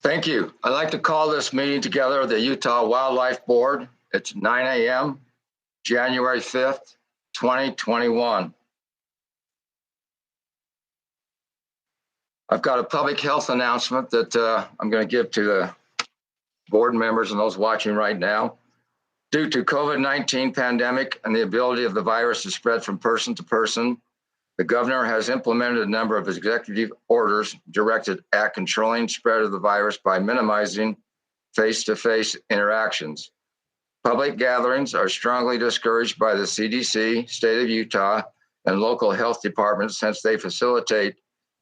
Thank you. I'd like to call this meeting together of the Utah Wildlife Board. It's 9 a.m., January 5th, 2021. I've got a public health announcement that I'm going to give to the board members and those watching right now. Due to COVID-19 pandemic and the ability of the virus to spread from person to person, the governor has implemented a number of executive orders directed at controlling spread of the virus by minimizing face-to-face interactions. Public gatherings are strongly discouraged by the CDC, state of Utah, and local health departments since they facilitate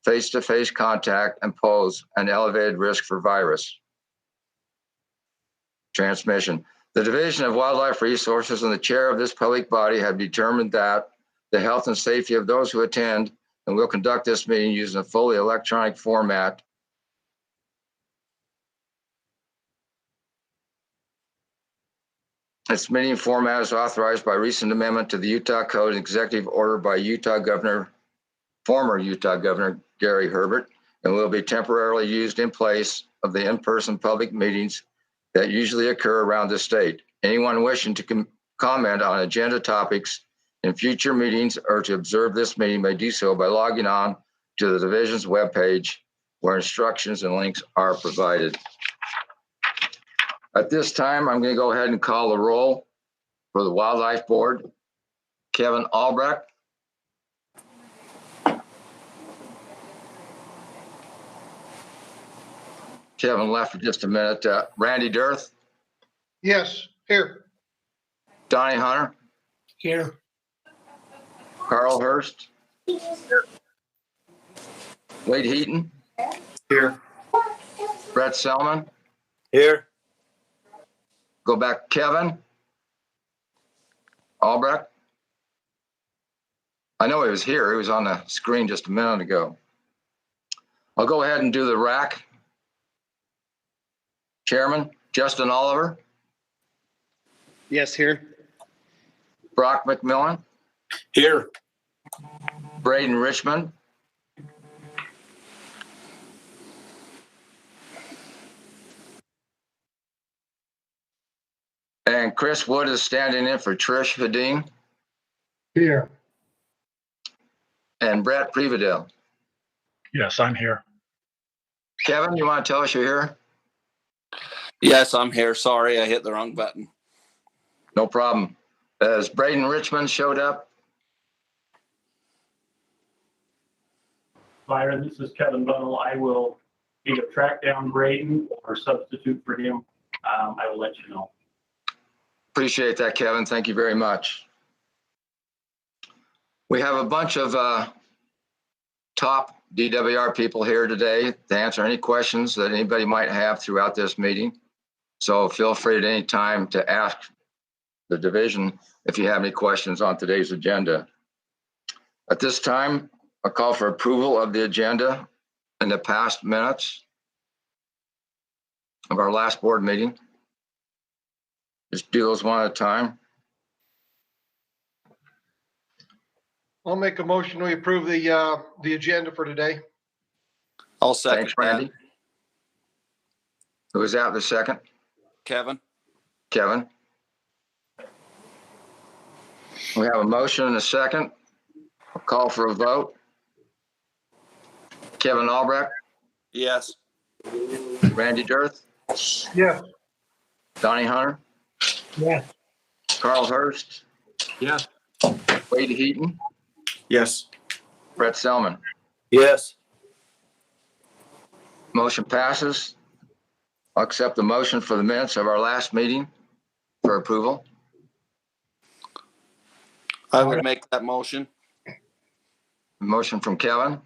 face-to-face contact and pose an elevated risk for virus transmission. The Division of Wildlife Resources and the chair of this public body have determined that the health and safety of those who attend and will conduct this meeting using a fully electronic format. This meeting format is authorized by recent amendment to the Utah Code and executive order by former Utah Governor Gary Herbert, and will be temporarily used in place of the in-person public meetings that usually occur around the state. Anyone wishing to comment on agenda topics in future meetings or to observe this meeting may do so by logging on to the division's webpage, where instructions and links are provided. At this time, I'm going to go ahead and call the roll for the Wildlife Board. Kevin Albrecht. Kevin left for just a minute. Randy Dirth. Yes, here. Donnie Hunter. Here. Carl Hurst. Here. Wade Heaton. Here. Brett Selman. Here. Go back, Kevin Albrecht. I know he was here. He was on the screen just a minute ago. I'll go ahead and do the RAC. Chairman, Justin Oliver. Yes, here. Brock McMillan. Here. Braden Richmond. And Chris Wood is standing in for Trish Hadeen. Here. And Brett Prevadale. Yes, I'm here. Kevin, you want to tell us you're here? Yes, I'm here. Sorry, I hit the wrong button. No problem. Has Braden Richmond showed up? Byron, this is Kevin Bunnell. I will either track down Braden or substitute for him. I will let you know. Appreciate that, Kevin. Thank you very much. We have a bunch of top DWR people here today to answer any questions that anybody might have throughout this meeting. So feel free at any time to ask the division if you have any questions on today's agenda. At this time, I call for approval of the agenda in the past minutes of our last board meeting. Just do those one at a time. I'll make a motion. We approve the agenda for today. I'll second. Thanks, Randy. Who was that the second? Kevin. Kevin. We have a motion and a second. I'll call for a vote. Kevin Albrecht. Yes. Randy Dirth. Yes. Donnie Hunter. Yes. Carl Hurst. Yes. Wade Heaton. Yes. Brett Selman. Yes. Motion passes. I'll accept the motion for the minutes of our last meeting for approval. I would make that motion. Motion from Kevin.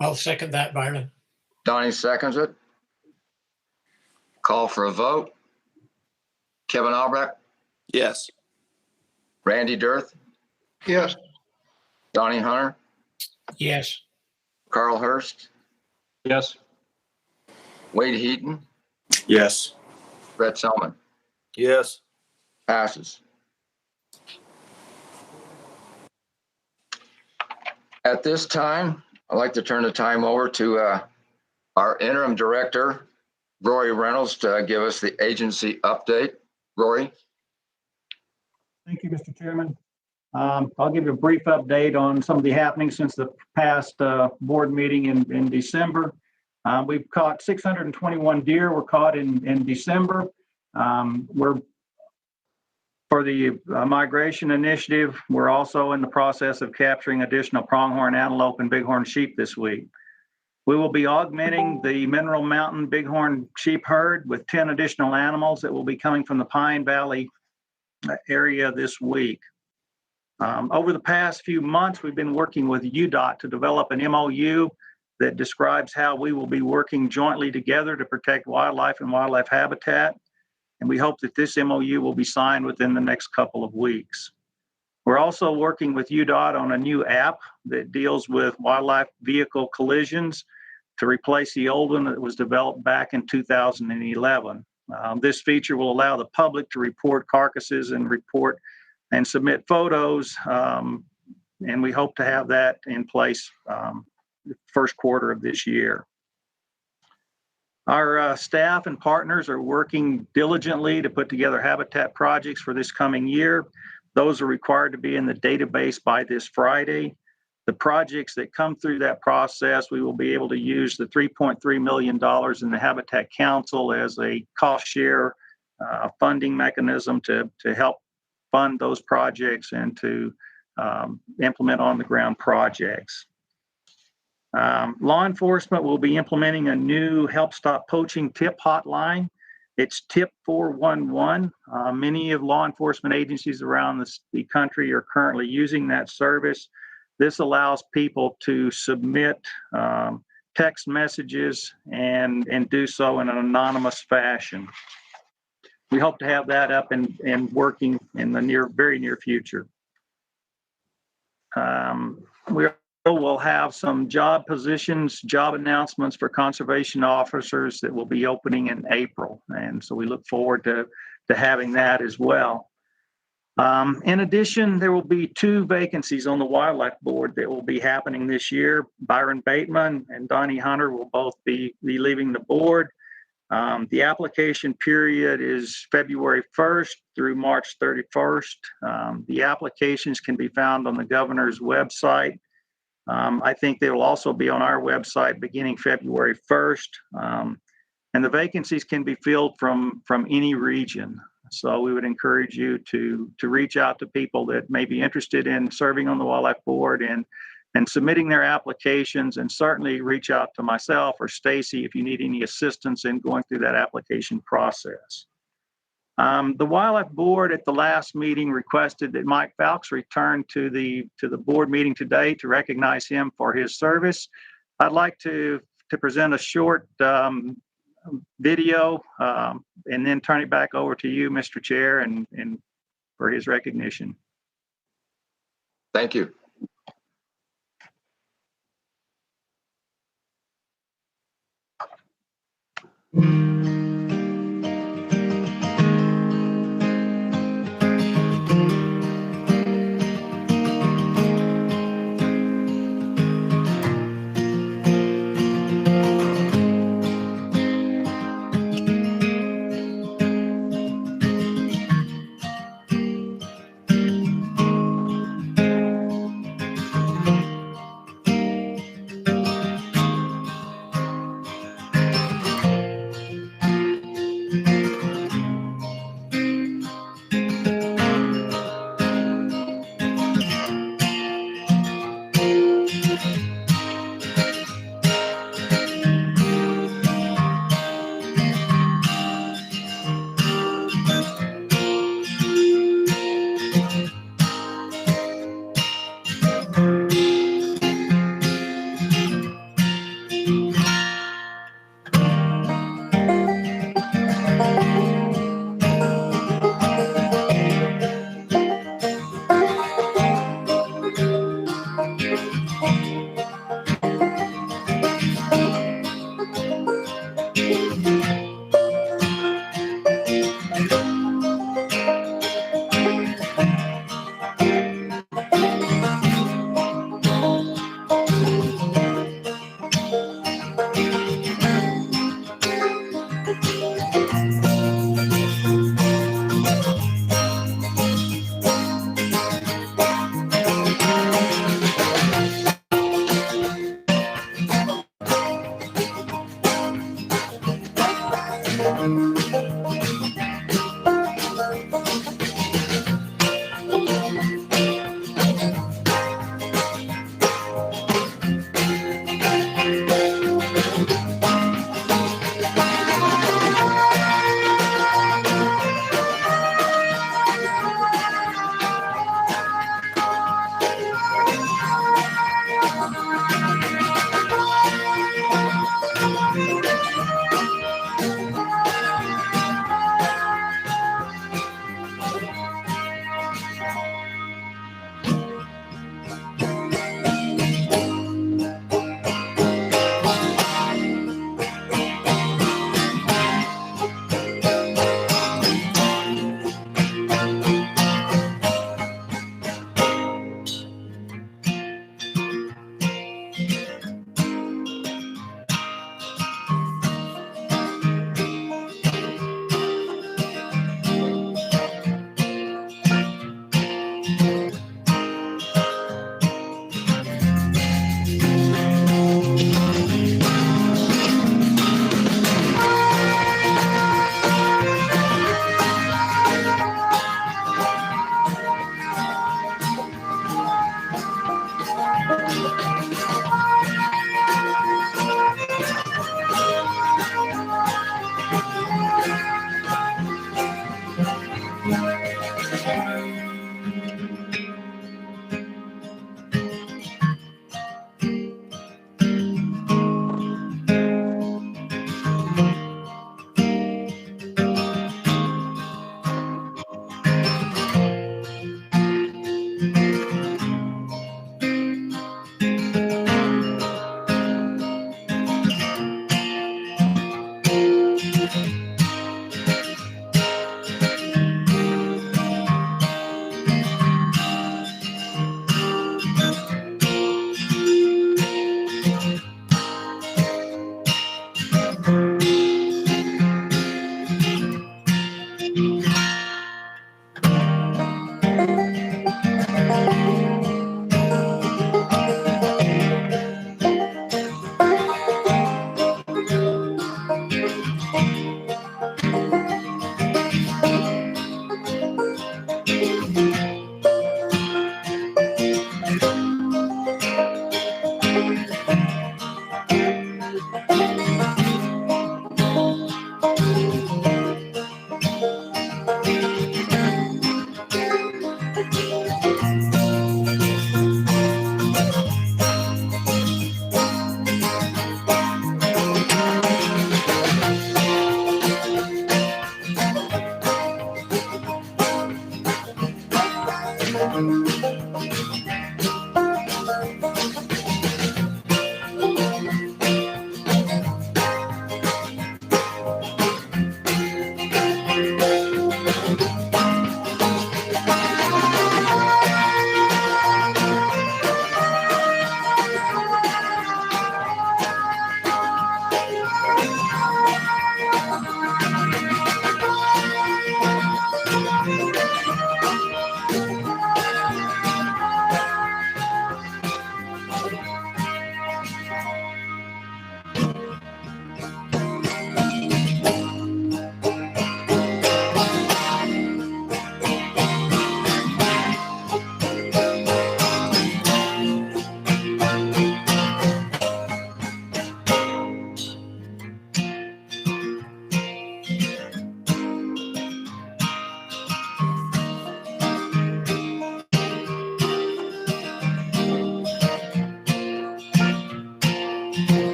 I'll second that, Byron. Donnie seconds it. Call for a vote. Kevin Albrecht. Yes. Randy Dirth. Yes. Donnie Hunter. Yes. Carl Hurst. Yes. Wade Heaton. Yes. Brett Selman. Yes. Passes. At this time, I'd like to turn the time over to our interim director, Rory Reynolds, to give us the agency update. Rory? Thank you, Mr. Chairman. I'll give you a brief update on some of the happenings since the past board meeting in December. We've caught 621 deer were caught in December. For the migration initiative, we're also in the process of capturing additional pronghorn antelope and bighorn sheep this week. We will be augmenting the Mineral Mountain bighorn sheep herd with 10 additional animals that will be coming from the Pine Valley area this week. Over the past few months, we've been working with UDOT to develop an MOU that describes how we will be working jointly together to protect wildlife and wildlife habitat. And we hope that this MOU will be signed within the next couple of weeks. We're also working with UDOT on a new app that deals with wildlife vehicle collisions to replace the old one that was developed back in 2011. This feature will allow the public to report carcasses and submit photos. And we hope to have that in place the first quarter of this year. Our staff and partners are working diligently to put together habitat projects for this coming year. Those are required to be in the database by this Friday. The projects that come through that process, we will be able to use the $3.3 million in the Habitat Council as a cost share funding mechanism to help fund those projects and to implement on the ground projects. Law enforcement will be implementing a new Help Stop Poaching tip hotline. It's tip 411. Many of law enforcement agencies around the country are currently using that service. This allows people to submit text messages and do so in an anonymous fashion. We hope to have that up and working in the very near future. We'll have some job positions, job announcements for conservation officers that will be opening in April. And so we look forward to having that as well. In addition, there will be 2 vacancies on the Wildlife Board that will be happening this year. Byron Bateman and Donnie Hunter will both be leaving the board. The application period is February 1st through March 31st. The applications can be found on the governor's website. I think they will also be on our website beginning February 1st. And the vacancies can be filled from any region. So we would encourage you to reach out to people that may be interested in serving on the Wildlife Board and submitting their applications, and certainly reach out to myself or Stacy if you need any assistance in going through that application process. The Wildlife Board at the last meeting requested that Mike Fowles return to the board meeting today to recognize him for his service. I'd like to present a short video and then turn it back over to you, Mr. Chair, and for his recognition. Thank you.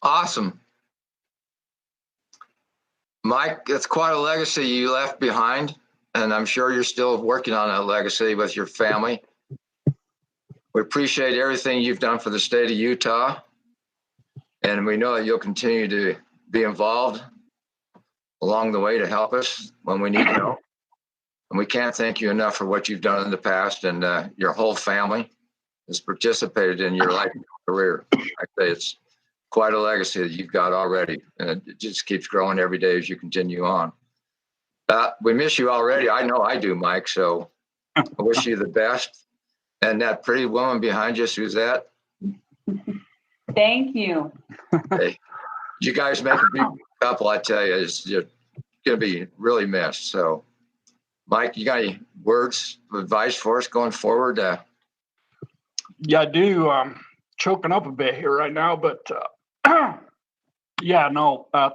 Awesome. Mike, it's quite a legacy you left behind, and I'm sure you're still working on that legacy with your family. We appreciate everything you've done for the state of Utah, and we know that you'll continue to be involved along the way to help us when we need help. And we can't thank you enough for what you've done in the past, and your whole family has participated in your life and career. I say it's quite a legacy that you've got already, and it just keeps growing every day as you continue on. We miss you already. I know I do, Mike, so I wish you the best. And that pretty woman behind you, Suzette. Thank you. Hey, you guys make a big couple, I tell you. You're going to be really missed. So, Mike, you got any words of advice for us going forward? Yeah, I do. Choking up a bit here right now, but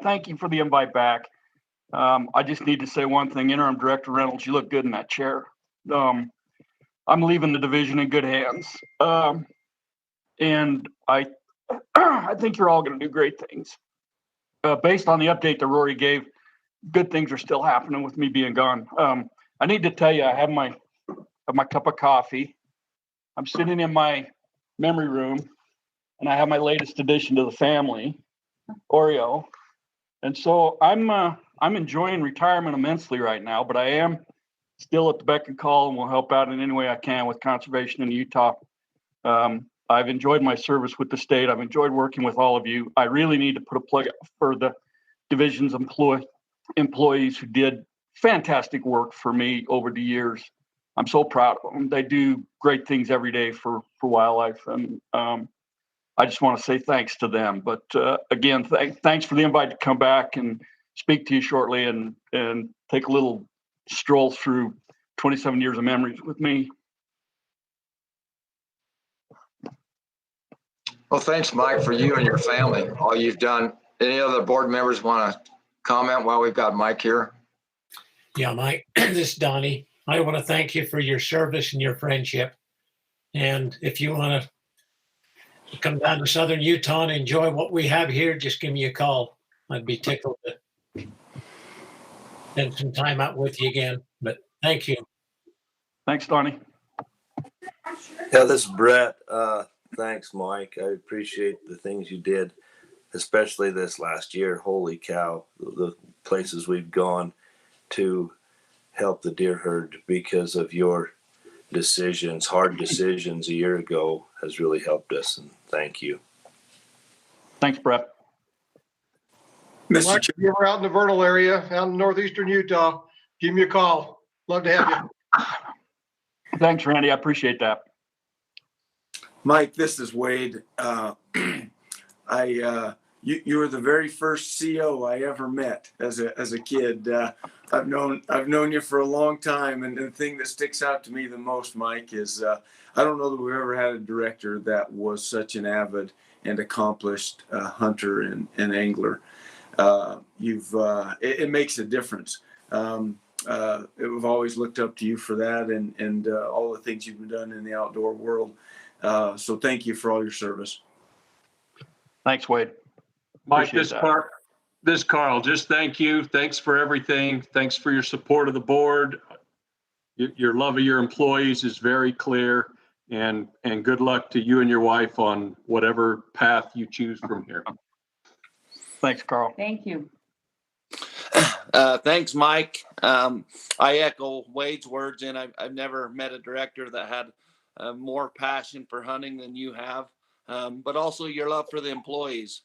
thank you for the invite back. I just need to say one thing. Interim Director Reynolds, you look good in that chair. I'm leaving the division in good hands. And I think you're all going to do great things. Based on the update that Rory gave, good things are still happening with me being gone. I need to tell you, I have my cup of coffee. I'm sitting in my memory room, and I have my latest addition to the family, Oreo. And so I'm enjoying retirement immensely right now, but I am still at the beck and call and will help out in any way I can with conservation in Utah. I've enjoyed my service with the state. I've enjoyed working with all of you. I really need to put a plug for the division's employees who did fantastic work for me over the years. I'm so proud of them. They do great things every day for wildlife. And I just want to say thanks to them. But again, thanks for the invite to come back and speak to you shortly and take a little stroll through 27 years of memories with me. Well, thanks, Mike, for you and your family, all you've done. Any other board members want to comment while we've got Mike here? Yeah, Mike, this is Donnie. I want to thank you for your service and your friendship. And if you want to come down to Southern Utah and enjoy what we have here, just give me a call. I'd be tickled to spend some time out with you again. But thank you. Thanks, Donnie. Yeah, this is Brett. Thanks, Mike. I appreciate the things you did, especially this last year. Holy cow, the places we've gone to help the deer herd because of your decisions, hard decisions a year ago has really helped us, and thank you. Thanks, Brett. Mike, if you're ever out in the Vernal area, out in northeastern Utah, give me a call. Love to have you. Thanks, Randy. I appreciate that. Mike, this is Wade. You were the very first CO I ever met as a kid. I've known you for a long time, and the thing that sticks out to me the most, Mike, is I don't know that we've ever had a director that was such an avid and accomplished hunter and angler. It makes a difference. We've always looked up to you for that, and all the things you've done in the outdoor world. So thank you for all your service. Thanks, Wade. Mike, Appreciate that. this Carl, just thank you. Thanks for everything. Thanks for your support of the board. Your love of your employees is very clear, and good luck to you and your wife on whatever path you choose from here. Thanks, Carl. Thank you. Thanks, Mike. I echo Wade's words, and I've never met a director that had more passion for hunting than you have, but also your love for the employees.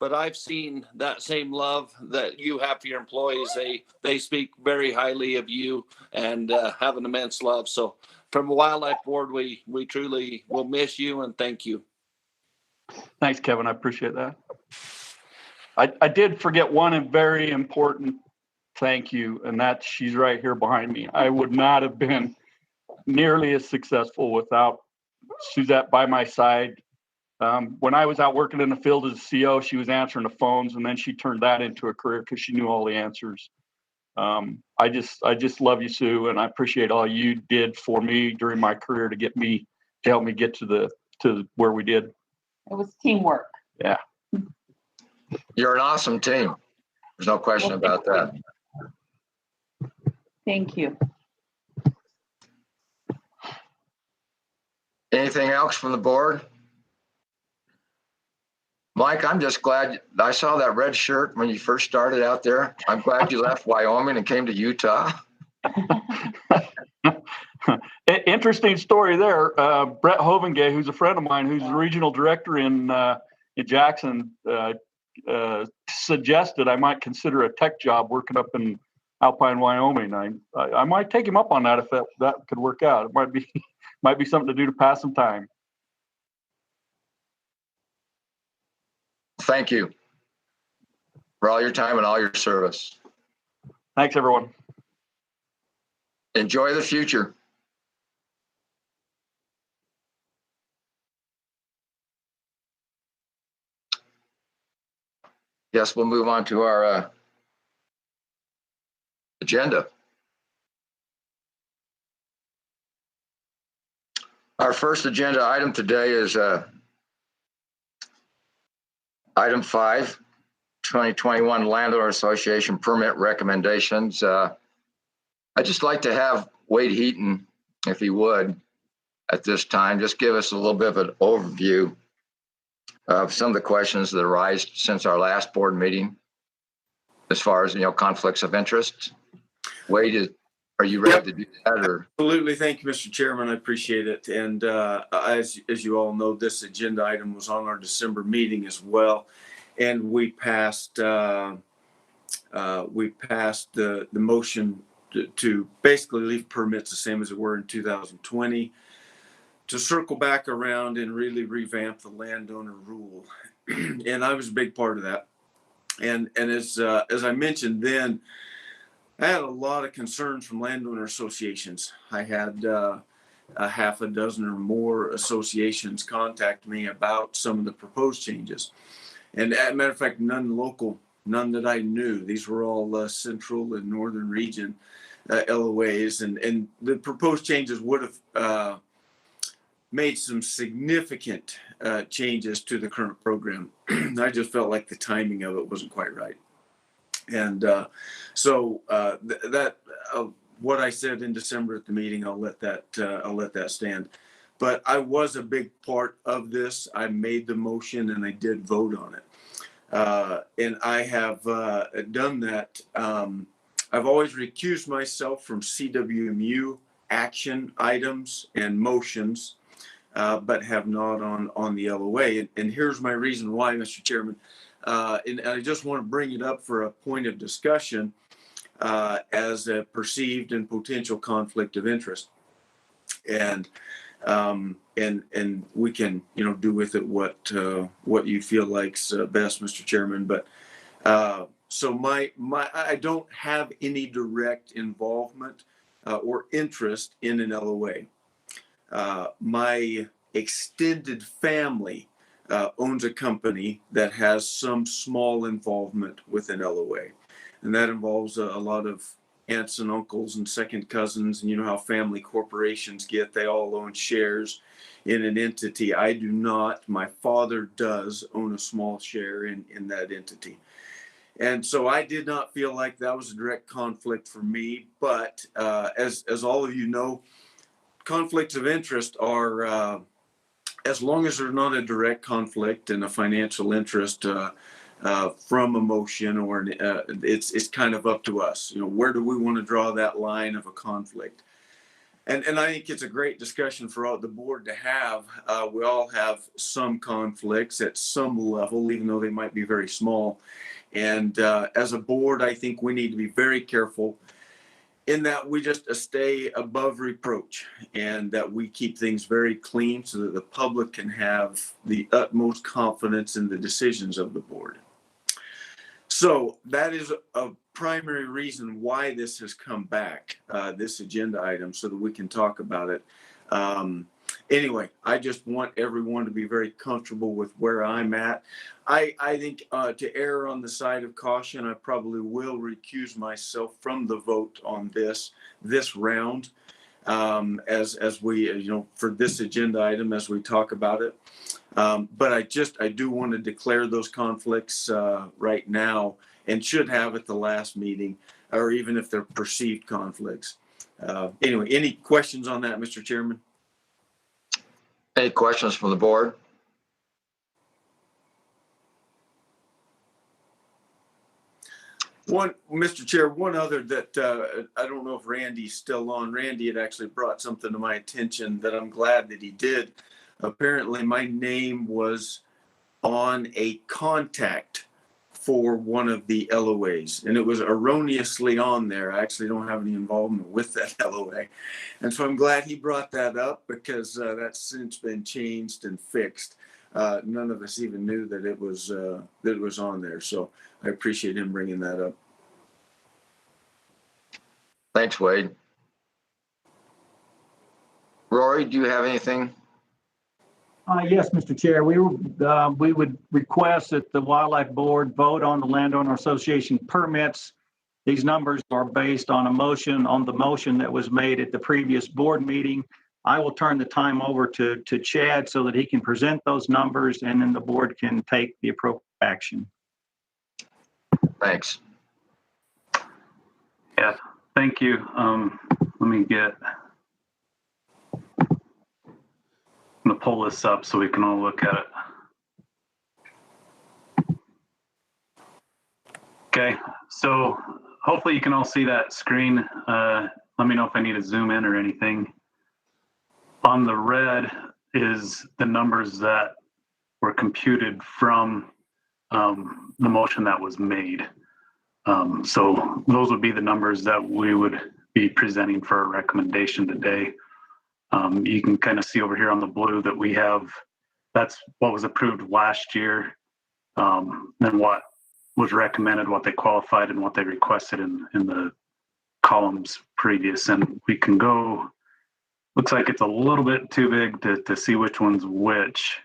But I've seen that same love that you have for your employees. They speak very highly of you and have an immense love. So from the Wildlife Board, we truly will miss you and thank you. Thanks, Kevin. I appreciate that. I did forget one very important thank you, and that's she's right here behind me. I would not have been nearly as successful without Suzette by my side. When I was out working in the field as a CO, she was answering the phones, and then she turned that into a career because she knew all the answers. I just love you, Sue, and I appreciate all you did for me during my career to help me get to where we did. It was teamwork. Yeah. You're an awesome team. There's no question about that. Thank you. Anything else from the board? Mike, I'm just glad I saw that red shirt when you first started out there. I'm glad you left Wyoming and came to Utah. Interesting story there. Brett Hovengay, who's a friend of mine, who's the regional director in Jackson, suggested I might consider a tech job working up in Alpine, Wyoming. I might take him up on that if that could work out. It might be something to do to pass some time. Thank you for all your time and all your service. Thanks, everyone. Enjoy the future. Yes, we'll move on to our agenda. Our first agenda item today is item 5, 2021 Landowner Association permit recommendations. I'd just like to have Wade Heaton, if he would, at this time, just give us a little bit of an overview of some of the questions that arise since our last board meeting, as far as, conflicts of interest. Wade, are you ready to do that? Or? Absolutely. Thank you, Mr. Chairman. I appreciate it. And as you all know, this agenda item was on our December meeting as well. And we passed the motion to basically leave permits the same as it were in 2020, to circle back around and really revamp the landowner rule. And I was a big part of that. And as I mentioned then, I had a lot of concerns from landowner associations. I had a half a dozen or more associations contact me about some of the proposed changes. And as a matter of fact, none local, none that I knew. These were all central and northern region LOAs. And the proposed changes would have made some significant changes to the current program. I just felt like the timing of it wasn't quite right. And so what I said in December at the meeting, I'll let that stand. But I was a big part of this. I made the motion and I did vote on it. And I have done that. I've always recused myself from CWMU action items and motions, but have not on the LOA. And here's my reason why, Mr. Chairman. And I just want to bring it up for a point of discussion as a perceived and potential conflict of interest. And we can, do with it what you feel like's best, Mr. Chairman. But so I don't have any direct involvement or interest in an LOA. My extended family owns a company that has some small involvement with an LOA, and that involves a lot of aunts and uncles and second cousins, and you know how family corporations get, they all own shares in an entity. I do not. My father does own a small share in that entity. And so I did not feel like that was a direct conflict for me. But as all of you know, conflicts of interest are, as long as there's not a direct conflict and a financial interest from a motion, or it's kind of up to us. You know, where do we want to draw that line of a conflict? And I think it's a great discussion for all the board to have. We all have some conflicts at some level, even though they might be very small. And as a board, I think we need to be very careful in that we just stay above reproach, and that we keep things very clean so that the public can have the utmost confidence in the decisions of the board. So that is a primary reason why this has come back, this agenda item, so that we can talk about it. Anyway, I just want everyone to be very comfortable with where I'm at. I think to err on the side of caution, I probably will recuse myself from the vote on this round, as we, you know, for this agenda item as we talk about it. But I do want to declare those conflicts right now, and should have at the last meeting, or even if they're perceived conflicts. Anyway, any questions on that, Mr. Chairman? Any questions from the board? Mr. Chair, one other that I don't know if Randy's still on. Randy had actually brought something to my attention that I'm glad that he did. Apparently my name was on a contact for one of the LOAs, and it was erroneously on there. I actually don't have any involvement with that LOA. And so I'm glad he brought that up, because that's since been changed and fixed. None of us even knew that it was on there. So I appreciate him bringing that up. Thanks, Wade. Rory, do you have anything? Yes, Mr. Chair, we would request that the Wildlife Board vote on the Landowner Association permits. These numbers are based on the motion that was made at the previous board meeting. I will turn the time over to Chad so that he can present those numbers, and then the board can take the appropriate action. Thanks. Yeah, thank you. Let me get. I'm going to pull this up so we can all look at it. Okay, so hopefully you can all see that screen. Let me know if I need to zoom in or anything. On the red is the numbers that were computed from the motion that was made. So those would be the numbers that we would be presenting for a recommendation today. You can kind of see over here on the blue that we have, that's what was approved last year, and what was recommended, what they qualified, and what they requested in the columns previous. And we can go, looks like it's a little bit too big to see which one's which.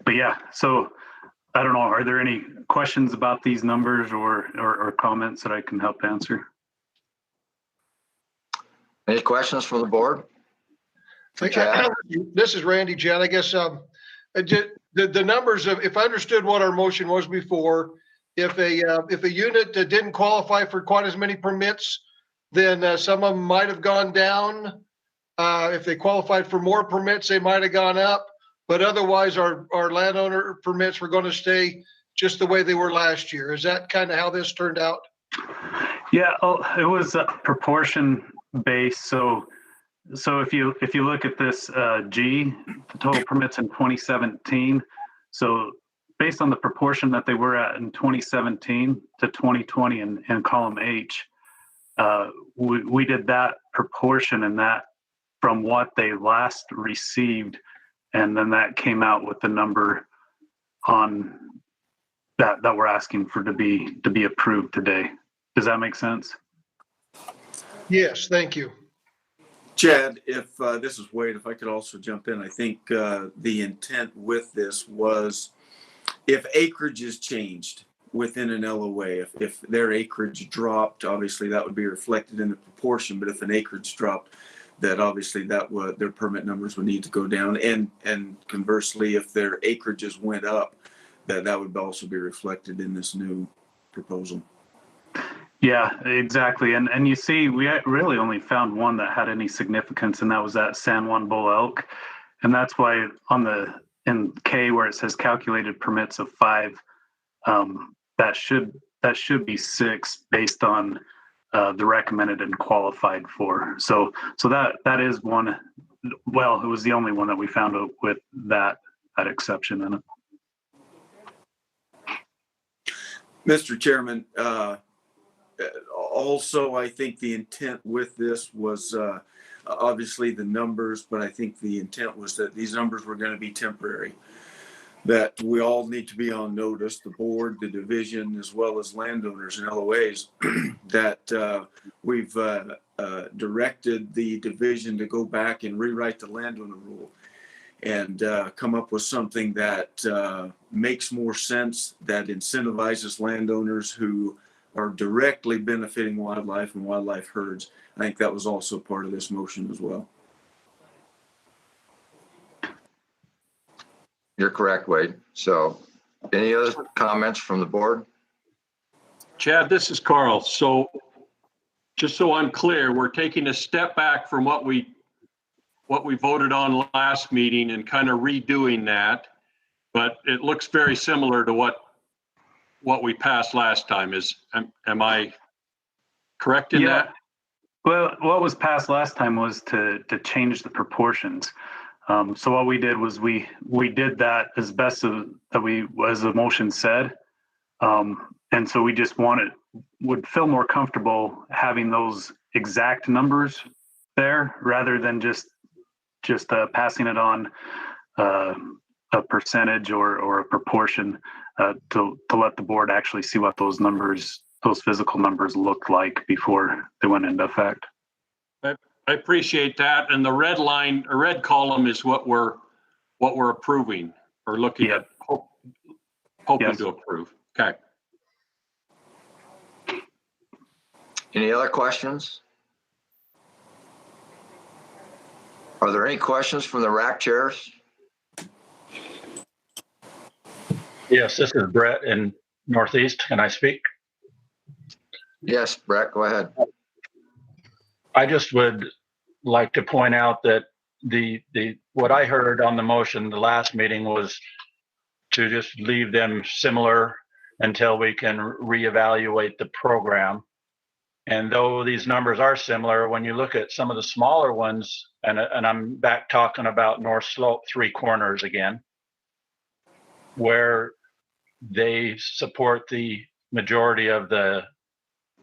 But yeah, so I don't know, are there any questions about these numbers or comments that I can help answer? Any questions from the board? This is Randy, Chad. I guess the numbers of, if I understood what our motion was before, if a unit didn't qualify for quite as many permits, then some of them might have gone down. If they qualified for more permits, they might have gone up. But otherwise, our landowner permits were going to stay just the way they were last year. Is that kind of how this turned out? Yeah, it was proportion based. So if you look at this G, the total permits in 2017. So based on the proportion that they were at in 2017 to 2020 in column H, we did that proportion and that from what they last received. And then that came out with the number on that we're asking for to be approved today. Does that make sense? Yes, thank you. Chad, if this is Wade, if I could also jump in, I think the intent with this was if acreage is changed within an LOA, if their acreage dropped, obviously that would be reflected in the proportion. But if an acreage dropped, that obviously that would, their permit numbers would need to go down. And conversely, if their acreages went up, that would also be reflected in this new proposal. Yeah, exactly. And you see, we really only found one that had any significance, and that was that San Juan Bull Elk. And that's why in K where it says calculated permits of 5, that should be 6 based on the recommended and qualified for. So that is one. Well, it was the only one that we found with that exception in it. Mr. Chairman, also, I think the intent with this was obviously the numbers, but I think the intent was that these numbers were going to be temporary, that we all need to be on notice, the board, the division, as well as landowners and LOAs, that we've directed the division to go back and rewrite the landowner rule and come up with something that makes more sense, that incentivizes landowners who are directly benefiting wildlife and wildlife herds. I think that was also part of this motion as well. You're correct, Wade. So any other comments from the board? Chad, this is Carl. So just so I'm clear, we're taking a step back from what we voted on last meeting and kind of redoing that, but it looks very similar to what we passed last time. Am I correct in that? Well, what was passed last time was to change the proportions. So what we did was we did that as best as the motion said. And so we just would feel more comfortable having those exact numbers there rather than just passing it on a percentage or a proportion to let the board actually see what those physical numbers looked like before they went into effect. I appreciate that. And the red line, or red column, is what we're approving or looking at, hoping Yes. to approve. Okay. Any other questions? Are there any questions from the RAC chairs? Yes, this is Brett in Northeast. Can I speak? Yes, Brett, go ahead. I just would like to point out that what I heard on the motion the last meeting was to just leave them similar until we can reevaluate the program. And though these numbers are similar, when you look at some of the smaller ones, and I'm back talking about North Slope 3 Corners again, where they support the majority of the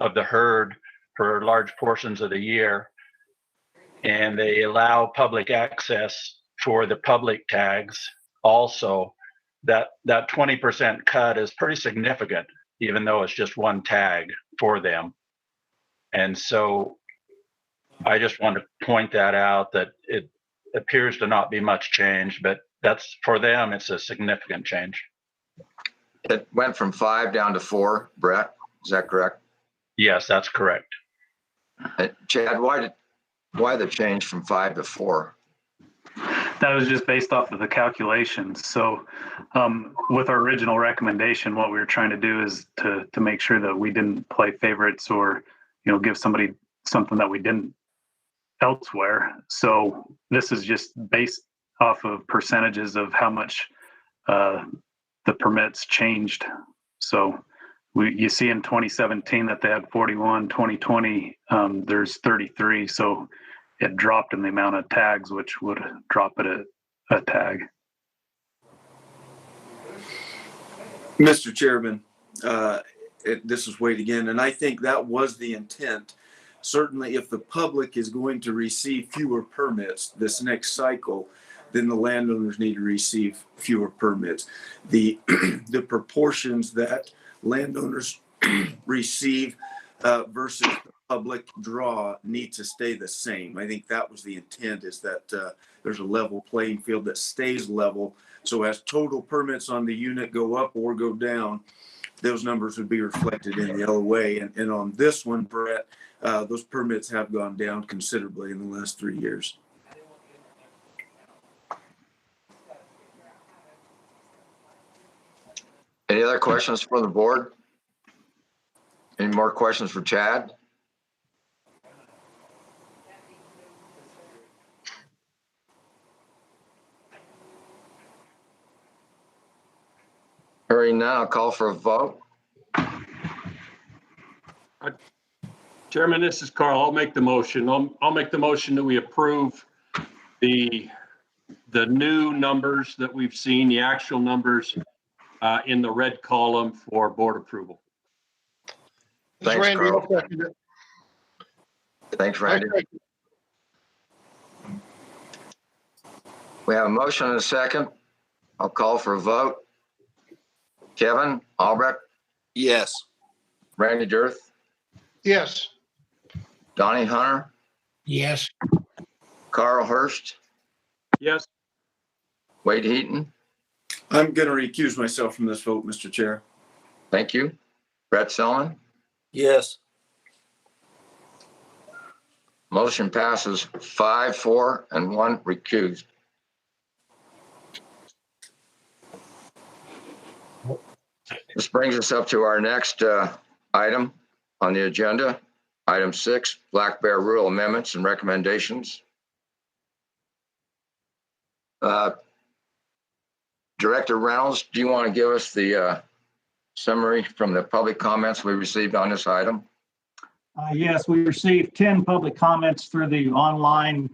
herd for large portions of the year, and they allow public access for the public tags also, that 20% cut is pretty significant, even though it's just one tag for them. And so I just want to point that out, that it appears to not be much change, but that's, for them, it's a significant change. It went from 5 down to 4, Brett, is that correct? Yes, that's correct. Chad, why the change from 5 to 4? That was just based off of the calculations. So with our original recommendation, what we were trying to do is to make sure that we didn't play favorites or, give somebody something that we didn't elsewhere. So this is just based off of percentages of how much the permits changed. So you see in 2017 that they had 41, 2020, there's 33. So it dropped in the amount of tags, which would drop it a tag. Mr. Chairman, this is Wade again, and I think that was the intent. Certainly, if the public is going to receive fewer permits this next cycle, then the landowners need to receive fewer permits. The proportions that landowners receive versus public draw need to stay the same. I think that was the intent, is that there's a level playing field that stays level. So as total permits on the unit go up or go down, those numbers would be reflected in the LOA. And on this one, Brett, those permits have gone down considerably in the last 3 years. Any other questions for the board? Any more questions for Chad? Hearing none, I'll call for a vote. Chairman, this is Carl. I'll make the motion. I'll make the motion that we approve the new numbers that we've seen, the actual numbers in the red column for board approval. This is Thanks, Randy. Carl. I'll second it. Thanks, Randy. We have a motion and a second. I'll call for a vote. Kevin Albrecht, Yes. Randy Dirth, Yes. Donnie Hunter, Yes. Carl Hurst, Yes. Wade Heaton. I'm going to recuse myself from this vote, Mr. Chair. Thank you. Brett Selman. Yes. Motion passes 5, 4, and 1 recused. This brings us up to our next item on the agenda. Item 6, Black Bear Rule Amendments and Recommendations. Director Reynolds, do you want to give us the summary from the public comments we received on this item? Yes, we received 10 public comments through the online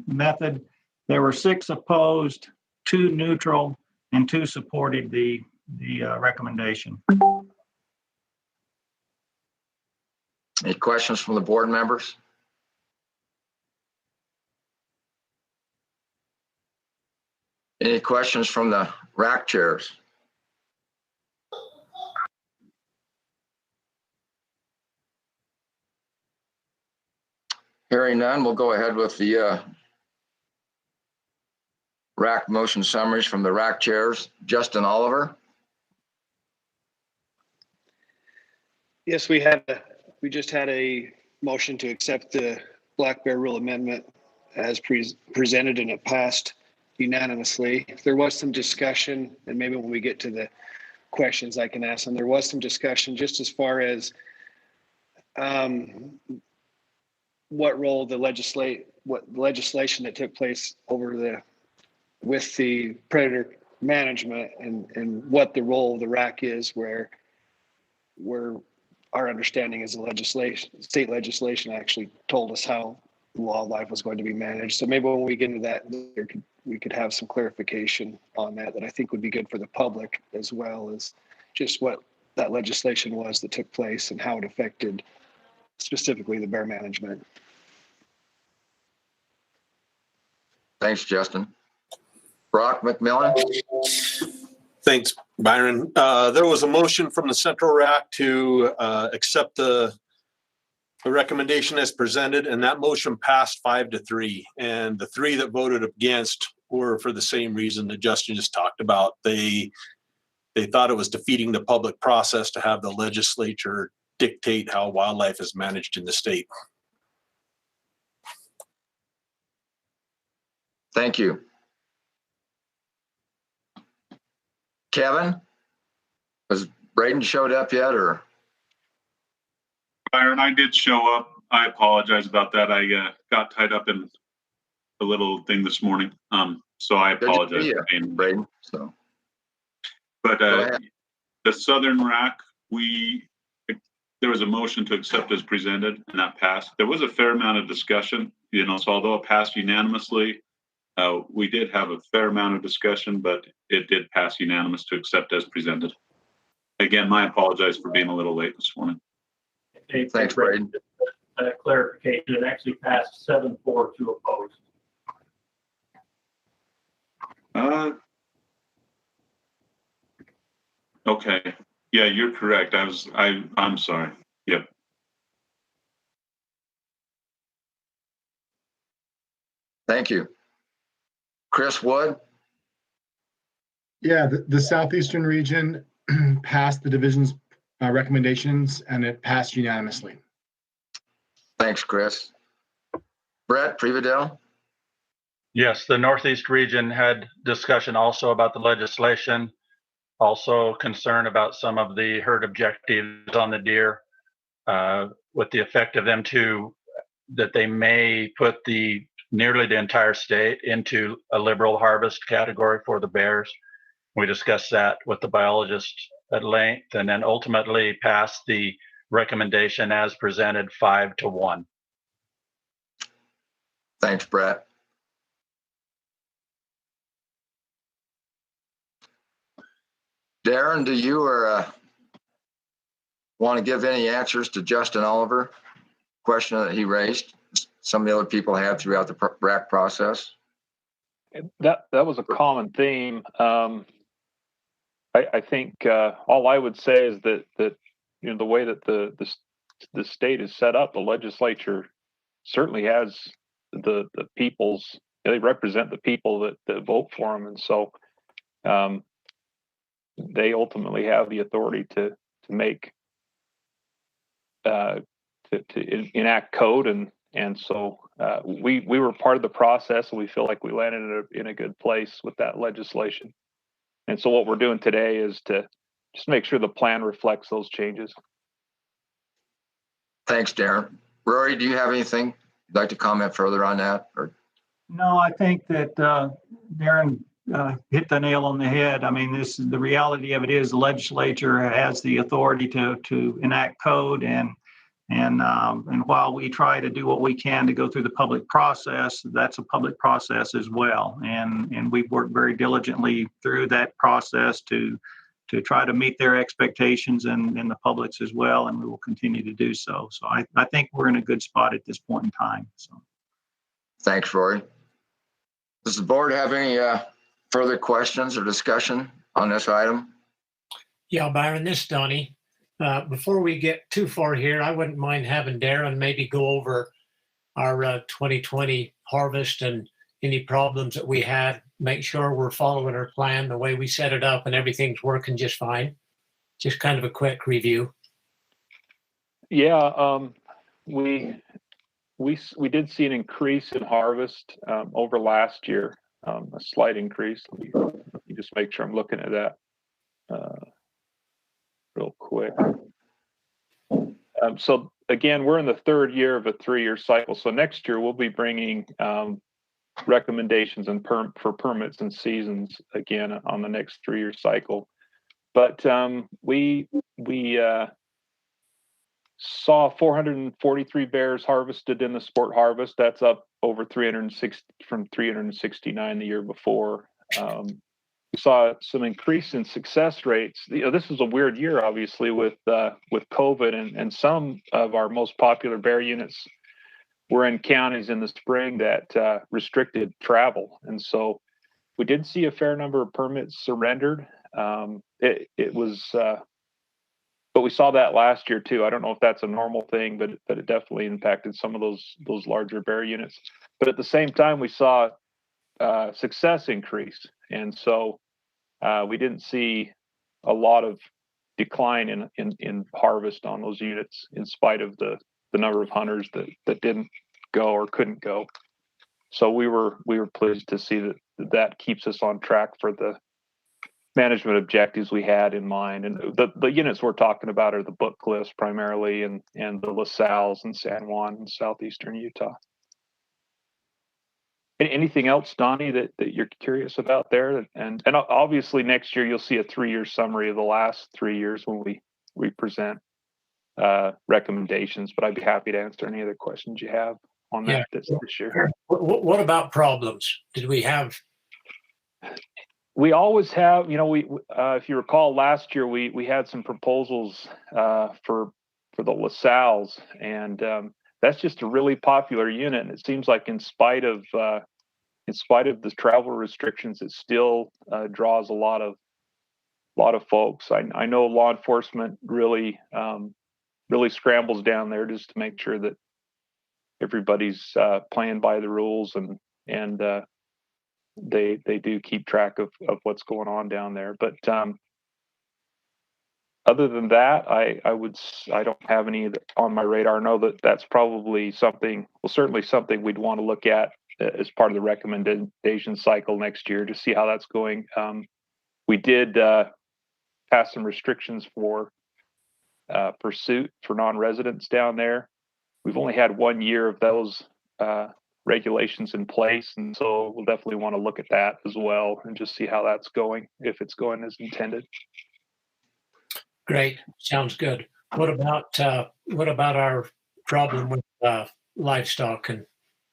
method. There were 6 opposed, 2 neutral, and 2 supported the recommendation. Any questions from the board members? Any questions from the RAC chairs? Hearing none, we'll go ahead with the RAC motion summaries from the RAC chairs. Justin Oliver. Yes, we just had a motion to accept the Black Bear Rule Amendment as presented, and it passed unanimously. There was some discussion, and maybe when we get to the questions I can ask them, there was some discussion just as far as what role the legislation that took place with the predator management and what the role of the RAC is, where our understanding is the state legislation actually told us how wildlife was going to be managed. So maybe when we get into that, we could have some clarification on that I think would be good for the public, as well as just what that legislation was that took place and how it affected specifically the bear management. Thanks, Justin. Brock McMillan. Thanks, Byron. There was a motion from the Central RAC to accept the recommendation as presented, and that motion passed 5-3. And the 3 that voted against were for the same reason that Justin just talked about. They thought it was defeating the public process to have the legislature dictate how wildlife is managed in the state. Thank you. Kevin, has Braden showed up yet, or? Byron, I did show up. I apologize about that. I got tied up in a little thing this morning. So I apologize for being Braden. So, but the Southern RAC, there was a motion to accept as presented, and that passed. There was a fair amount of discussion, so although it passed unanimously, we did have a fair amount of discussion, but it did pass unanimous to accept as presented. Again, my apologies for being a little late this morning. Hey, thanks, Braden. Clarification, it actually passed 7-4 to oppose. Okay. Yeah, you're correct. I'm sorry. Yep. Thank you. Chris Wood? Yeah, the Southeastern region passed the division's recommendations and it passed unanimously. Thanks, Chris. Brett Prevadell? Yes, the Northeast region had discussion also about the legislation, also concern about some of the herd objectives on the deer, with the effect of them that they may put nearly the entire state into a liberal harvest category for the bears. We discussed that with the biologist at length, and then ultimately passed the recommendation as presented 5-1. Thanks, Brett. Darren, do you want to give any answers to Justin Oliver question that he raised? Some of the other people had throughout the RAC process. That was a common theme. I think all I would say is that the way that the state is set up, the legislature certainly has the people's. They represent the people that vote for them, and so they ultimately have the authority to make to enact code, and so we were part of the process, and we feel like we landed in a good place with that legislation. And so what we're doing today is to just make sure the plan reflects those changes. Thanks, Darren. Rory, do you have anything you'd like to comment further on that? Or? No, I think that Darren hit the nail on the head. I mean, the reality of it is the legislature has the authority to enact code, and while we try to do what we can to go through the public process, that's a public process as well. And we've worked very diligently through that process to try to meet their expectations and the public's as well, and we will continue to do so. So I think we're in a good spot at this point in time. So, thanks, Rory. Does the board have any further questions or discussion on this item? Yeah, Byron, this is Donnie. Before we get too far here, I wouldn't mind having Darren maybe go over our 2020 harvest and any problems that we had, make sure we're following our plan the way we set it up and everything's working just fine. Just kind of a quick review. Yeah, we did see an increase in harvest over last year, a slight increase. Let me just make sure I'm looking at that real quick. So again, we're in the third year of a 3-year cycle. So next year we'll be bringing recommendations and for permits and seasons again on the next 3-year cycle. But we saw 443 bears harvested in the sport harvest. That's up over 360 from 369 the year before. We saw some increase in success rates. This was a weird year, obviously, with COVID, and some of our most popular bear units were in counties in the spring that restricted travel, and so we did see a fair number of permits surrendered. It was, but we saw that last year too. I don't know if that's a normal thing, but it definitely impacted some of those larger bear units. But at the same time, we saw success increase, and so we didn't see a lot of decline in harvest on those units, in spite of the number of hunters that didn't go or couldn't go. So we were pleased to see that keeps us on track for the management objectives we had in mind. And the units we're talking about are the Book Cliffs primarily, and the La Salles and San Juan in southeastern Utah. Anything else, Donnie, that you're curious about there? And obviously next year you'll see a 3-year summary of the last 3 years when we present recommendations, but I'd be happy to answer any other questions you have on that this year. What about problems? Did we have? We always have, we if you recall last year, we had some proposals for the La Salles, and that's just a really popular unit. And it seems like in spite of the travel restrictions, it still draws a lot of folks. I know law enforcement really scrambles down there just to make sure that everybody's playing by the rules, and they do keep track of what's going on down there. But other than that, I don't have any on my radar. I know that's probably something, well, certainly something we'd want to look at as part of the recommendation cycle next year to see how that's going. We did pass some restrictions for pursuit for non-residents down there. We've only had 1 year of those regulations in place, and so we'll definitely want to look at that as well and just see how that's going, if it's going as intended. Great, sounds good. What about our problem with livestock and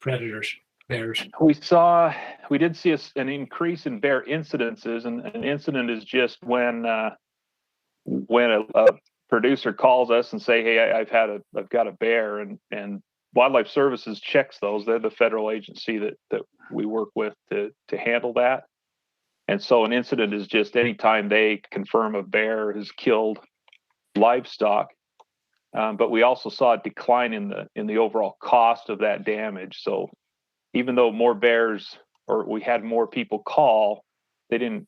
predators, bears? We did see an increase in bear incidences, and an incident is just when a producer calls us and say, "Hey, I've got a bear," and Wildlife Services checks those. They're the federal agency that we work with to handle that. And so an incident is just anytime they confirm a bear has killed livestock. But we also saw a decline in the overall cost of that damage. So even though more bears, or we had more people call, they didn't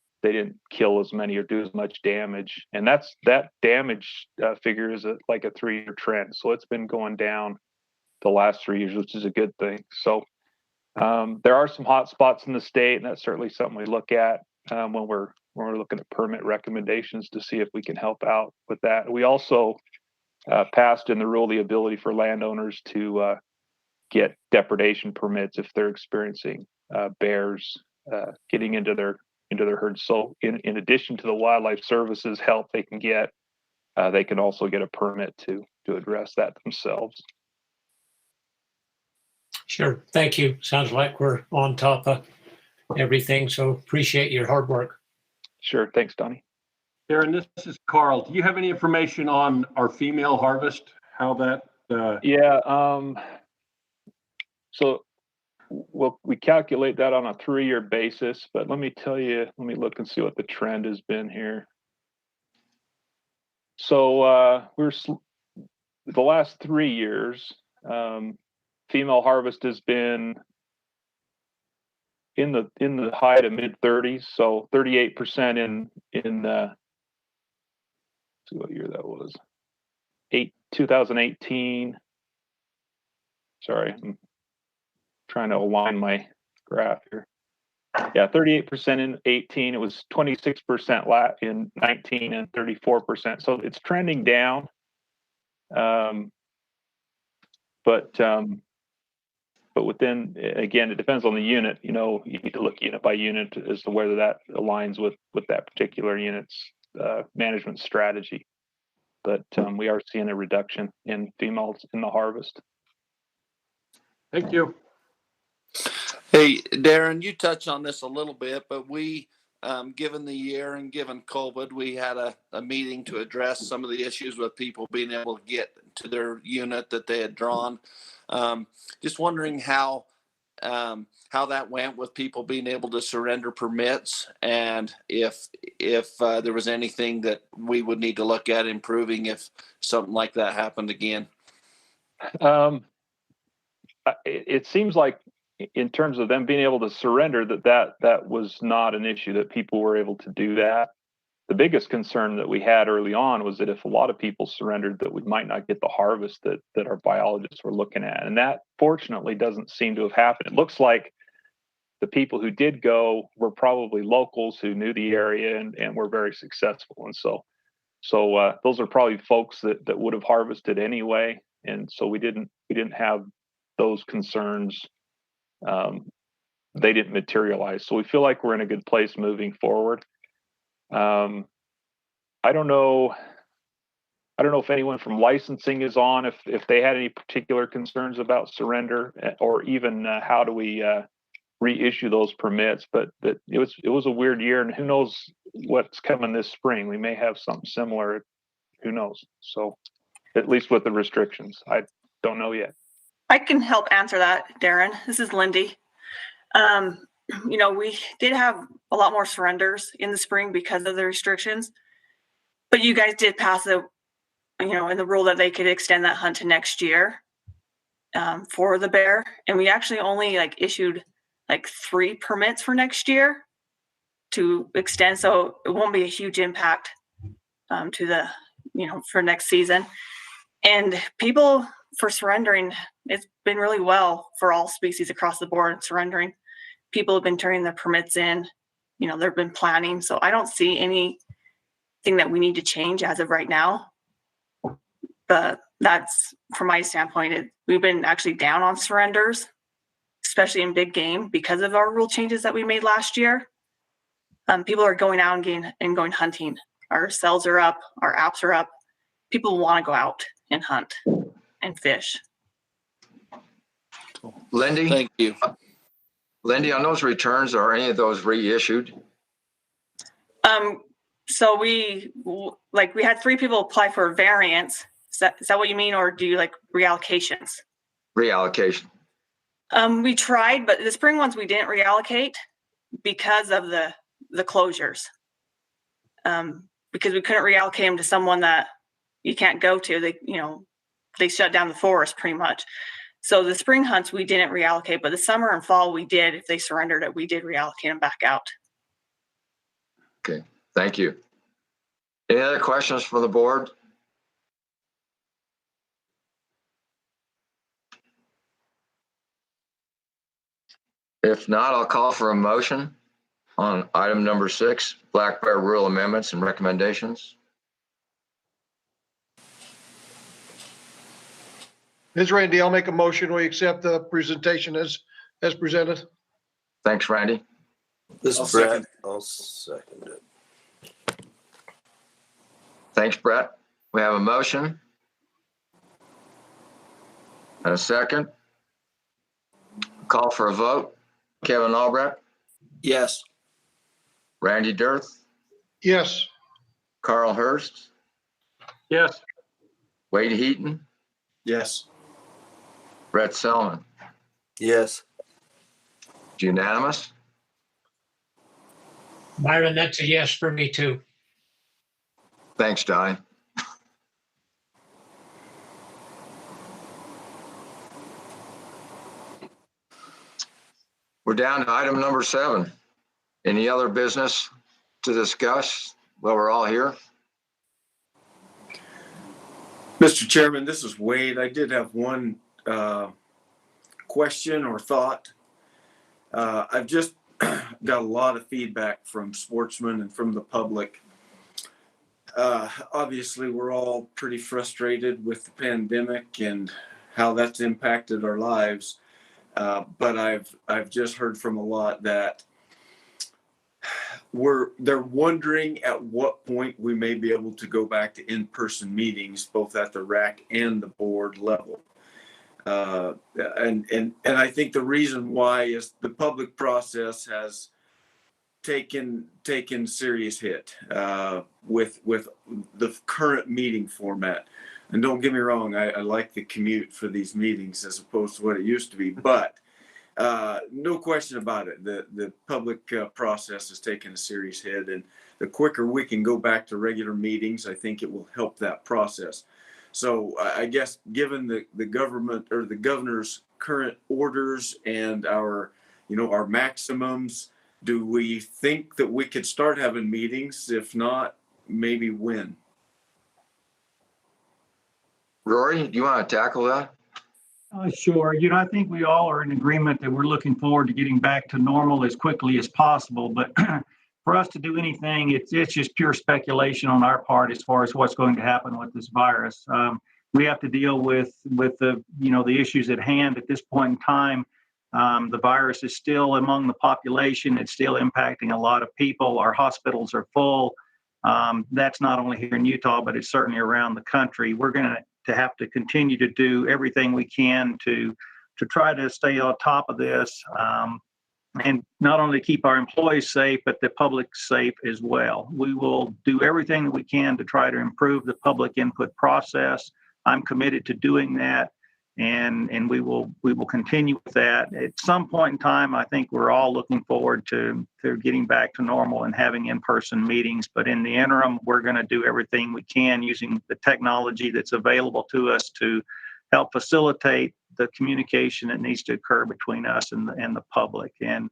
kill as many or do as much damage. And that damage figure is like a 3-year trend. So it's been going down the last 3 years, which is a good thing. So there are some hot spots in the state, and that's certainly something we look at when we're looking at permit recommendations to see if we can help out with that. We also passed in the rule the ability for landowners to get depredation permits if they're experiencing bears getting into their herds. So in addition to the Wildlife Services help they can get, they can also get a permit to address that themselves. Sure, thank you. Sounds like we're on top of everything, so appreciate your hard work. Sure, thanks, Donnie. Darren, this is Carl. Do you have any information on our female harvest? How that? Yeah. So we calculate that on a 3-year basis, but let me look and see what the trend has been here. So the last 3 years, female harvest has been in the high to mid 30s, so 38% in let's see what year that was, 2018. Sorry, I'm trying to align my graph here. Yeah, 38% in 18. It was 26% in 19 and 34%. So it's trending down. But within, again, it depends on the unit. You need to look unit by unit as to whether that aligns with that particular unit's management strategy. But we are seeing a reduction in females in the harvest. Thank you. Hey, Darren, you touched on this a little bit, but we, given the year and given COVID, we had a meeting to address some of the issues with people being able to get to their unit that they had drawn. Just wondering how that went with people being able to surrender permits, and if there was anything that we would need to look at improving if something like that happened again. It seems like in terms of them being able to surrender, that was not an issue, that people were able to do that. The biggest concern that we had early on was that if a lot of people surrendered, that we might not get the harvest that our biologists were looking at. And that fortunately doesn't seem to have happened. It looks like the people who did go were probably locals who knew the area and were very successful. And so those are probably folks that would have harvested anyway. And so we didn't have those concerns. They didn't materialize. So we feel like we're in a good place moving forward. I don't know if anyone from licensing is on, if they had any particular concerns about surrender, or even how do we reissue those permits. But it was a weird year, and who knows what's coming this spring. We may have something similar. Who knows? So at least with the restrictions, I don't know yet. I can help answer that, Darren. This is Lindy. We did have a lot more surrenders in the spring because of the restrictions, but you guys did pass in the rule that they could extend that hunt to next year for the bear. And we actually only issued like 3 permits for next year to extend. So it won't be a huge impact to the, for next season. And people for surrendering, it's been really well for all species across the board surrendering. People have been turning their permits in, they've been planning. So I don't see anything that we need to change as of right now. But that's, from my standpoint, we've been actually down on surrenders, especially in big game, because of our rule changes that we made last year. People are going out and going hunting. Our cells are up, our apps are up. People want to go out and hunt and fish. Lindy? Thank you. Lindy, on those returns, are any of those reissued? So we had 3 people apply for a variance. Is that what you mean, or do you like reallocations? Reallocation. We tried, but the spring ones we didn't reallocate because of the closures. Because we couldn't reallocate them to someone that you can't go to. They shut down the forest pretty much. So the spring hunts we didn't reallocate, but the summer and fall we did. If they surrendered it, we did reallocate them back out. Okay, thank you. Any other questions for the board? If not, I'll call for a motion on item number 6, Black Bear Rule Amendments and Recommendations. Ms. Randy, I'll make a motion. We accept the presentation as presented. Thanks, Randy. This is Brett. I'll second it. Thanks, Brett. We have a motion and a second. Call for a vote. Kevin Albrecht? Yes. Randy Dirth? Yes. Carl Hurst? Yes. Wade Heaton? Yes. Brett Selman? Yes. It's unanimous? Byron, that's a yes for me too. Thanks, Donnie. We're down to item number 7. Any other business to discuss while we're all here? Mr. Chairman, this is Wade. I did have one question or thought. I've just got a lot of feedback from sportsmen and from the public. Obviously, we're all pretty frustrated with the pandemic and how that's impacted our lives. But I've just heard from a lot that they're wondering at what point we may be able to go back to in-person meetings, both at the RAC and the board level. And I think the reason why is the public process has taken serious hit with the current meeting format. And don't get me wrong, I like the commute for these meetings as opposed to what it used to be, but no question about it. The public process has taken a serious hit, and the quicker we can go back to regular meetings, I think it will help that process. So I guess given the government or the governor's current orders and our maximums, do we think that we could start having meetings? If not, maybe when? Rory, do you want to tackle that? Sure. I think we all are in agreement that we're looking forward to getting back to normal as quickly as possible. But for us to do anything, it's just pure speculation on our part as far as what's going to happen with this virus. We have to deal with the issues at hand at this point in time. The virus is still among the population. It's still impacting a lot of people. Our hospitals are full. That's not only here in Utah, but it's certainly around the country. We're going to have to continue to do everything we can to try to stay on top of this, and not only keep our employees safe, but the public safe as well. We will do everything that we can to try to improve the public input process. I'm committed to doing that, and we will continue with that. At some point in time, I think we're all looking forward to getting back to normal and having in-person meetings. But in the interim, we're going to do everything we can using the technology that's available to us to help facilitate the communication that needs to occur between us and the public. And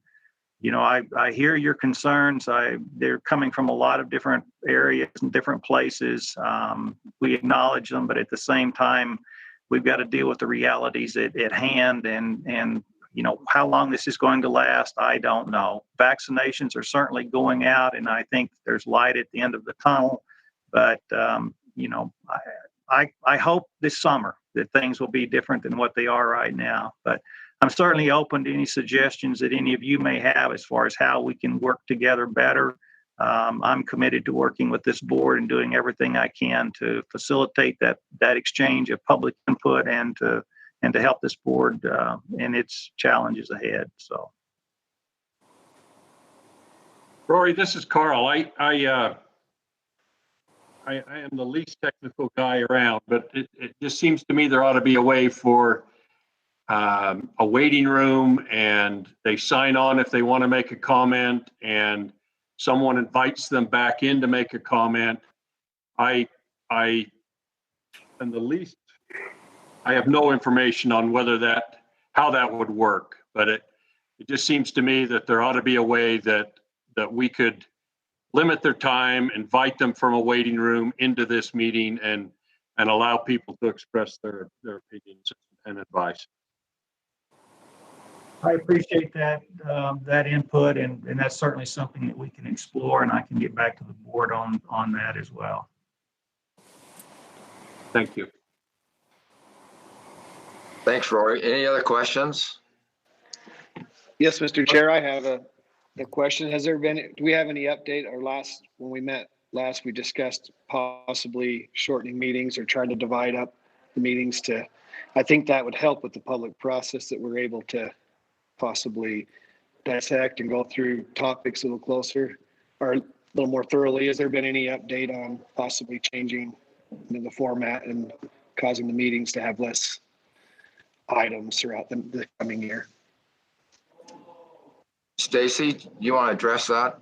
I hear your concerns. They're coming from a lot of different areas and different places. We acknowledge them, but at the same time, we've got to deal with the realities at hand. And how long this is going to last, I don't know. Vaccinations are certainly going out, and I think there's light at the end of the tunnel. But I hope this summer that things will be different than what they are right now. But I'm certainly open to any suggestions that any of you may have as far as how we can work together better. I'm committed to working with this board and doing everything I can to facilitate that exchange of public input and to help this board in its challenges ahead. So, Rory, this is Carl. I am the least technical guy around, but it just seems to me there ought to be a way for a waiting room, and they sign on if they want to make a comment, and someone invites them back in to make a comment. I am the least. I have no information on how that would work, but it just seems to me that there ought to be a way that we could limit their time, invite them from a waiting room into this meeting, and allow people to express their opinions and advice. I appreciate that input, and that's certainly something that we can explore, and I can get back to the board on that as well. Thank you. Thanks, Rory. Any other questions? Yes, Mr. Chair, I have a question. Do we have any update? When we met last, we discussed possibly shortening meetings or trying to divide up the meetings I think that would help with the public process, that we're able to possibly dissect and go through topics a little closer or a little more thoroughly. Has there been any update on possibly changing the format and causing the meetings to have less items throughout the coming year? Stacy, you want to address that?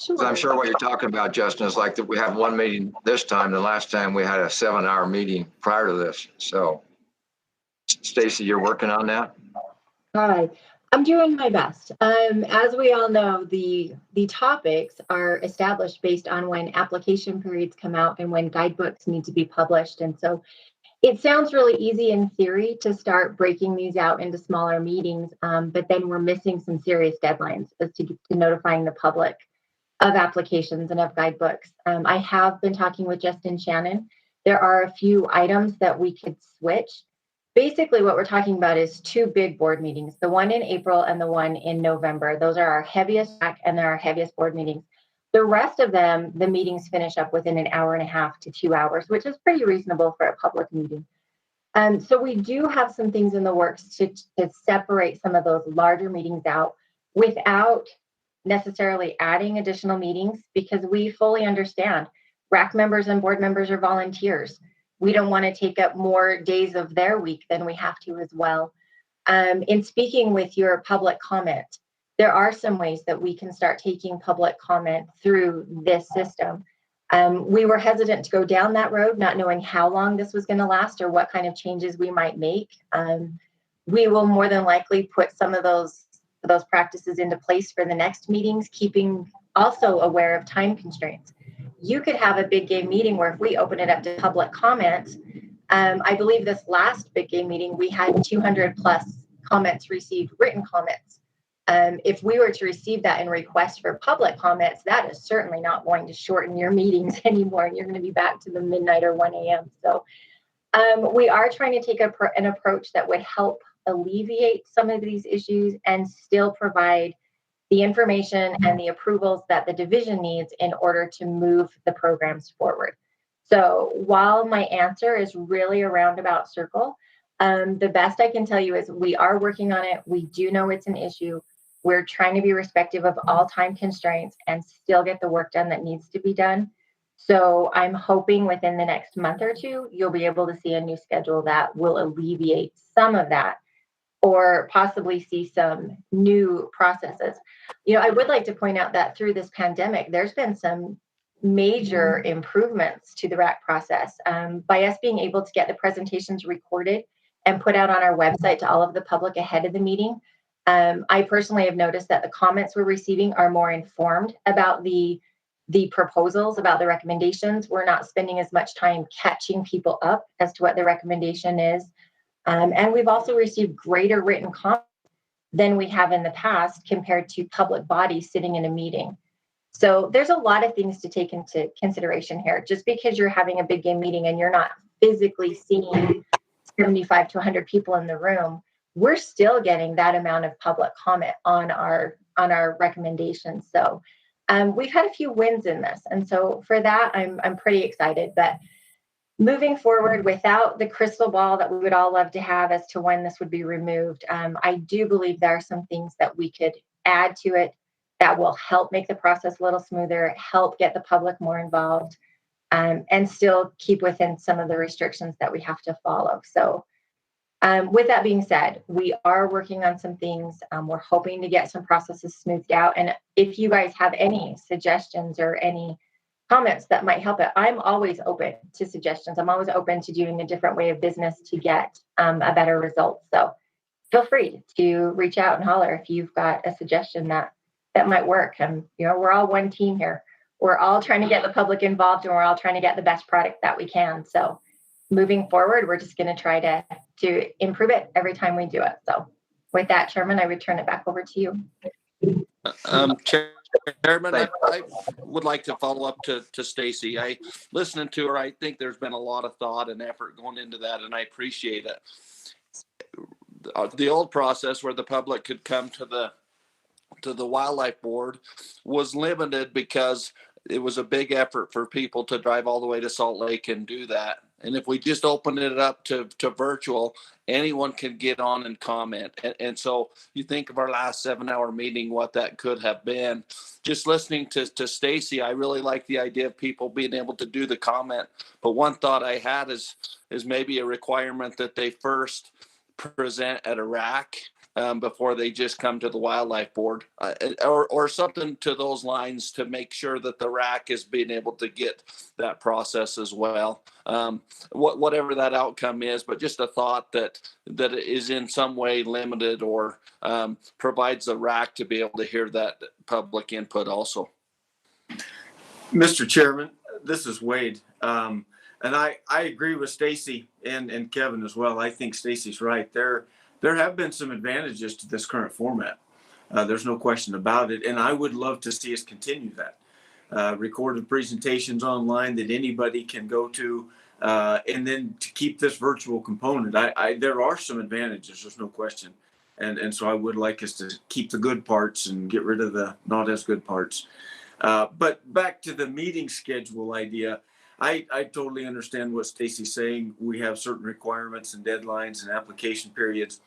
Sure. I'm sure what you're talking about, Justin, is like that we have one meeting this time. The last time we had a 7-hour meeting prior to this. So, Stacy, you're working on that? Hi, I'm doing my best. As we all know, the topics are established based on when application periods come out and when guidebooks need to be published. And so it sounds really easy in theory to start breaking these out into smaller meetings, but then we're missing some serious deadlines as to notifying the public of applications and of guidebooks. I have been talking with Justin Shannon. There are a few items that we could switch. Basically, what we're talking about is 2 big board meetings, the one in April and the one in November. Those are our heaviest RAC and they're our heaviest board meetings. The rest of them, the meetings finish up within an hour and a half to 2 hours, which is pretty reasonable for a public meeting. So we do have some things in the works to separate some of those larger meetings out without necessarily adding additional meetings, because we fully understand RAC members and board members are volunteers. We don't want to take up more days of their week than we have to as well. In speaking with your public comment, there are some ways that we can start taking public comment through this system. We were hesitant to go down that road, not knowing how long this was going to last or what kind of changes we might make. We will more than likely put some of those practices into place for the next meetings, keeping also aware of time constraints. You could have a big game meeting where if we open it up to public comment, I believe this last big game meeting, we had 200 plus comments received, written comments. If we were to receive that in request for public comments, that is certainly not going to shorten your meetings anymore. And you're going to be back to the midnight or 1 a.m. So we are trying to take an approach that would help alleviate some of these issues and still provide the information and the approvals that the division needs in order to move the programs forward. So while my answer is really a roundabout circle, the best I can tell you is we are working on it. We do know it's an issue. We're trying to be respectful of all time constraints and still get the work done that needs to be done. So I'm hoping within the next month or two, you'll be able to see a new schedule that will alleviate some of that, or possibly see some new processes. I would like to point out that through this pandemic, there's been some major improvements to the RAC process by us being able to get the presentations recorded and put out on our website to all of the public ahead of the meeting. I personally have noticed that the comments we're receiving are more informed about the proposals, about the recommendations. We're not spending as much time catching people up as to what the recommendation is. And we've also received greater written comments than we have in the past compared to public bodies sitting in a meeting. So there's a lot of things to take into consideration here. Just because you're having a big game meeting and you're not physically seeing 75 to 100 people in the room, we're still getting that amount of public comment on our recommendations. So we've had a few wins in this. And so for that, I'm pretty excited. But moving forward, without the crystal ball that we would all love to have as to when this would be removed, I do believe there are some things that we could add to it that will help make the process a little smoother, help get the public more involved, and still keep within some of the restrictions that we have to follow. So with that being said, we are working on some things. We're hoping to get some processes smoothed out. And if you guys have any suggestions or any comments that might help it, I'm always open to suggestions. I'm always open to doing a different way of business to get a better result. So feel free to reach out and holler if you've got a suggestion that might work. And we're all one team here. We're all trying to get the public involved, and we're all trying to get the best product that we can. So moving forward, we're just going to try to improve it every time we do it. So with that, Chairman, I would turn it back over to you. Chairman, I would like to follow up to Stacy. Listening to her, I think there's been a lot of thought and effort going into that, and I appreciate it. The old process where the public could come to the wildlife board was limited because it was a big effort for people to drive all the way to Salt Lake and do that. And if we just open it up to virtual, anyone can get on and comment. And so you think of our last 7-hour meeting, what that could have been. Just listening to Stacy, I really like the idea of people being able to do the comment. But one thought I had is maybe a requirement that they first present at a RAC before they just come to the wildlife board, or something to those lines to make sure that the RAC is being able to get that process as well. Whatever that outcome is, but just a thought that is in some way limited or provides the RAC to be able to hear that public input also. Mr. Chairman, this is Wade. And I agree with Stacy and Kevin as well. I think Stacy's right. There have been some advantages to this current format. There's no question about it. And I would love to see us continue that. Recorded presentations online that anybody can go to, and then to keep this virtual component. There are some advantages, there's no question. And so I would like us to keep the good parts and get rid of the not as good parts. But back to the meeting schedule idea, I totally understand what Stacy's saying. We have certain requirements and deadlines and application periods.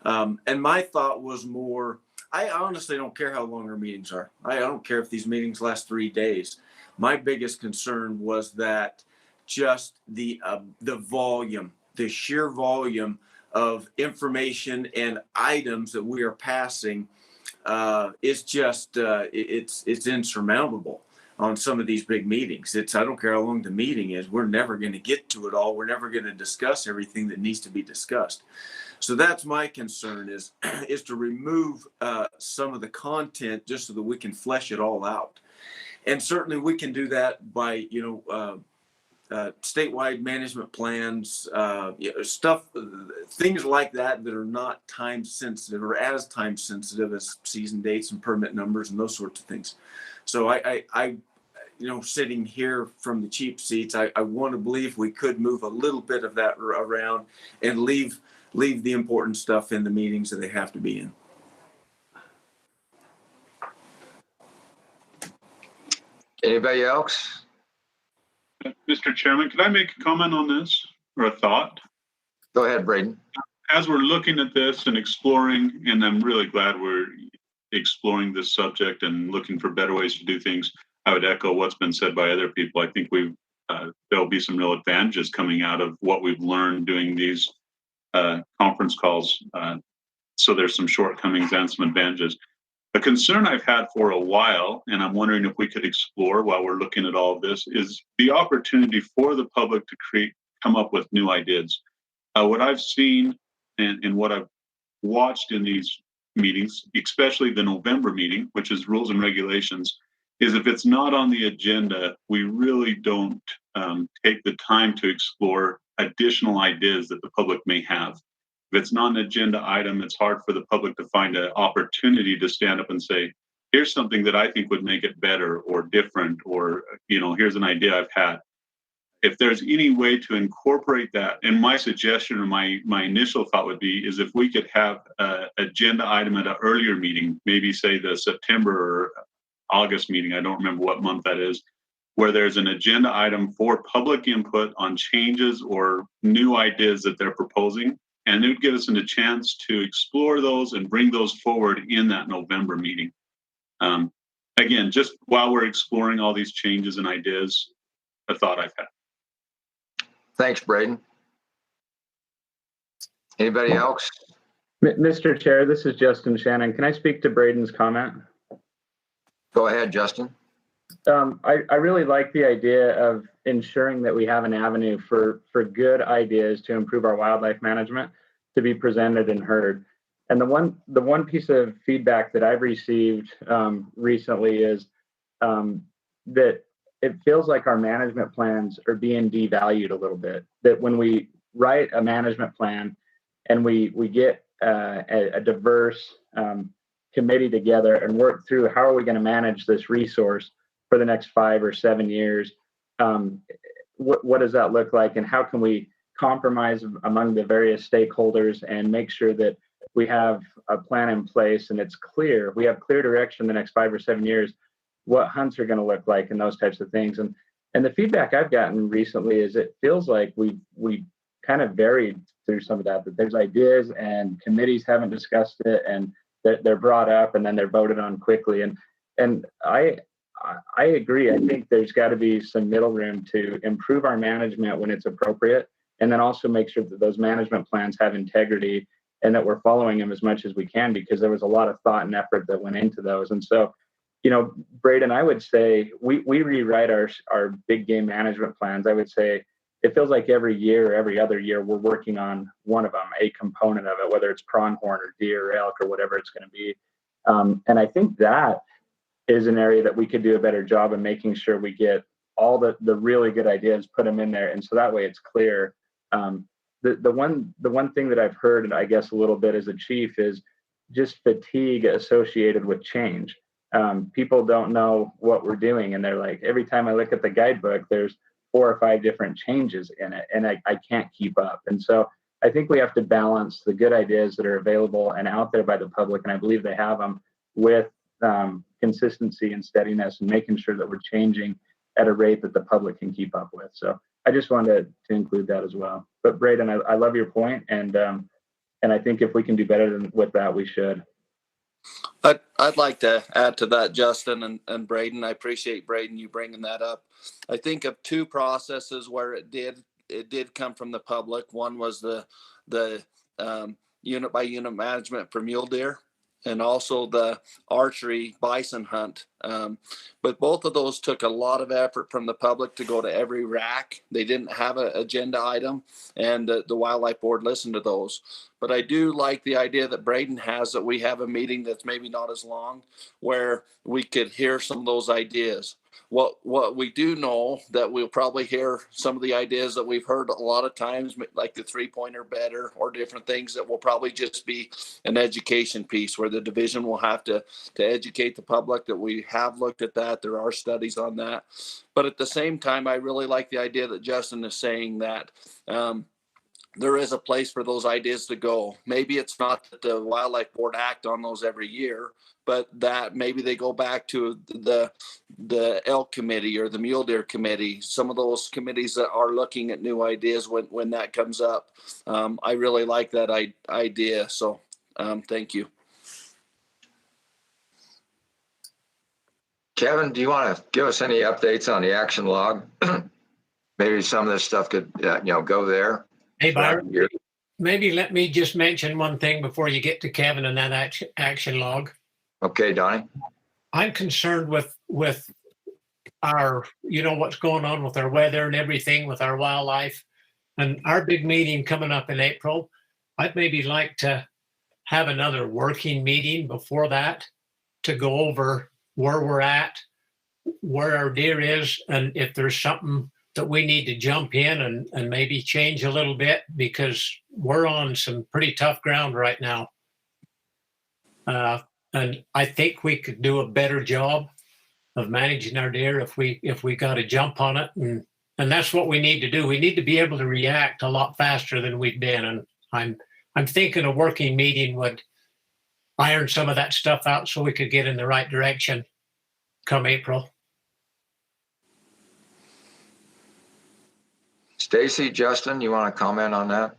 And my thought was more, I honestly don't care how long our meetings are. I don't care if these meetings last 3 days. My biggest concern was that just the volume, the sheer volume of information and items that we are passing is just, it's insurmountable on some of these big meetings. I don't care how long the meeting is, we're never going to get to it all. We're never going to discuss everything that needs to be discussed. So that's my concern is to remove some of the content just so that we can flesh it all out. And certainly we can do that by, statewide management plans, stuff, things like that are not time sensitive or as time sensitive as season dates and permit numbers and those sorts of things. So I sitting here from the cheap seats, I want to believe we could move a little bit of that around and leave the important stuff in the meetings that they have to be in. Anybody else? Mr. Chairman, could I make a comment on this or a thought? Go ahead, Braden. As we're looking at this and exploring, and I'm really glad we're exploring this subject and looking for better ways to do things, I would echo what's been said by other people. I think there'll be some real advantages coming out of what we've learned doing these conference calls. So there's some shortcomings and some advantages. A concern I've had for a while, and I'm wondering if we could explore while we're looking at all of this, is the opportunity for the public to come up with new ideas. What I've seen and what I've watched in these meetings, especially the November meeting, which is rules and regulations, is if it's not on the agenda, we really don't take the time to explore additional ideas that the public may have. If it's not an agenda item, it's hard for the public to find an opportunity to stand up and say, here's something that I think would make it better or different, or, here's an idea I've had. If there's any way to incorporate that, and my suggestion or my initial thought would be, is if we could have an agenda item at an earlier meeting, maybe say the September or August meeting, I don't remember what month that is, where there's an agenda item for public input on changes or new ideas that they're proposing. And it would give us a chance to explore those and bring those forward in that November meeting. Again, just while we're exploring all these changes and ideas, a thought I've had. Thanks, Braden. Anybody else? Mr. Chair, this is Justin Shannon. Can I speak to Braden's comment? Go ahead, Justin. I really like the idea of ensuring that we have an avenue for good ideas to improve our wildlife management to be presented and heard. And the one piece of feedback that I've received recently is that it feels like our management plans are being devalued a little bit. That when we write a management plan and we get a diverse committee together and work through how are we going to manage this resource for the next 5 or 7 years, what does that look like, and how can we compromise among the various stakeholders and make sure that we have a plan in place and it's clear, we have clear direction the next 5 or 7 years, what hunts are going to look like and those types of things. And the feedback I've gotten recently is it feels like we kind of varied through some of that there's ideas and committees haven't discussed it and they're brought up and then they're voted on quickly. And I agree. I think there's got to be some middle room to improve our management when it's appropriate, and then also make sure that those management plans have integrity and that we're following them as much as we can, because there was a lot of thought and effort that went into those. And so, Braden, I would say we rewrite our big game management plans. I would say it feels like every year or every other year we're working on one of them, a component of it, whether it's pronghorn or deer or elk or whatever it's going to be. And I think that is an area that we could do a better job of making sure we get all the really good ideas, put them in there. And so that way it's clear. The one thing that I've heard, and I guess a little bit as a chief, is just fatigue associated with change. People don't know what we're doing. And they're like, every time I look at the guidebook, there's 4 or 5 different changes in it. And I can't keep up. And so I think we have to balance the good ideas that are available and out there by the public, and I believe they have them, with consistency and steadiness and making sure that we're changing at a rate that the public can keep up with. So I just wanted to include that as well. But Braden, I love your point, and I think if we can do better with that, we should. I'd like to add to that, Justin and Braden. I appreciate, Braden, you bringing that up. I think of 2 processes where it did come from the public. One was the unit by unit management for mule deer, and also the archery bison hunt. But both of those took a lot of effort from the public to go to every RAC. They didn't have an agenda item, and the Wildlife Board listened to those. But I do like the idea that Braden has, that we have a meeting that's maybe not as long, where we could hear some of those ideas. What we do know, that we'll probably hear some of the ideas that we've heard a lot of times, like the 3-pointer better or different things, that will probably just be an education piece where the division will have to educate the public that we have looked at that. There are studies on that. But at the same time, I really like the idea that Justin is saying, that there is a place for those ideas to go. Maybe it's not that the Wildlife Board act on those every year, but that maybe they go back to the elk committee or the mule deer committee, some of those committees that are looking at new ideas when that comes up. I really like that idea. So thank you. Kevin, do you want to give us any updates on the action log? Maybe some of this stuff could, go there. Hey, Byron, maybe let me just mention one thing before you get to Kevin and that action log. Okay, Donnie. I'm concerned with our, what's going on with our weather and everything with our wildlife, and our big meeting coming up in April. I'd maybe like to have another working meeting before that to go over where we're at, where our deer is, and if there's something that we need to jump in and maybe change a little bit, because we're on some pretty tough ground right now. And I think we could do a better job of managing our deer if we got to jump on it. And that's what we need to do. We need to be able to react a lot faster than we've been. And I'm thinking a working meeting would iron some of that stuff out so we could get in the right direction come April. Stacy, Justin, you want to comment on that?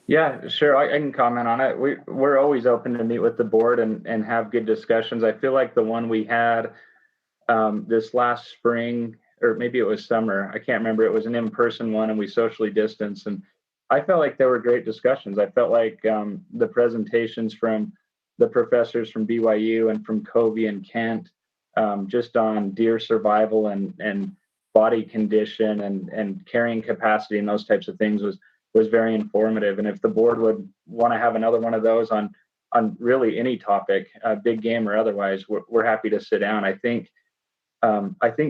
Yeah, sure. I can comment on it. We're always open to meet with the board and have good discussions. I feel like the one we had this last spring, or maybe it was summer, I can't remember. It was an in-person one and we socially distanced. And I felt like there were great discussions. I felt like the presentations from the professors from BYU and from Covey and Kent, just on deer survival and body condition and carrying capacity and those types of things was very informative. And if the board would want to have another one of those on really any topic, big game or otherwise, we're happy to sit down. I think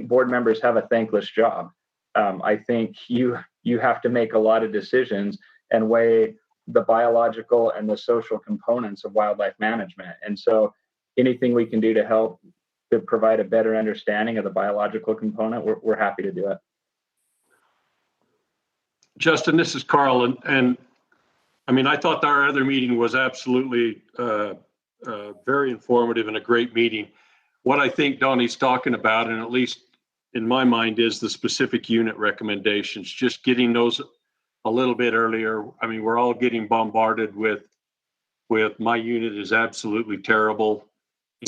board members have a thankless job. I think you have to make a lot of decisions and weigh the biological and the social components of wildlife management. And so anything we can do to help to provide a better understanding of the biological component, we're happy to do it. Justin, this is Carl, and I mean, I thought our other meeting was absolutely very informative and a great meeting. What I think Donnie's talking about, and at least in my mind, is the specific unit recommendations, just getting those a little bit earlier. I mean, we're all getting bombarded with my unit is absolutely terrible,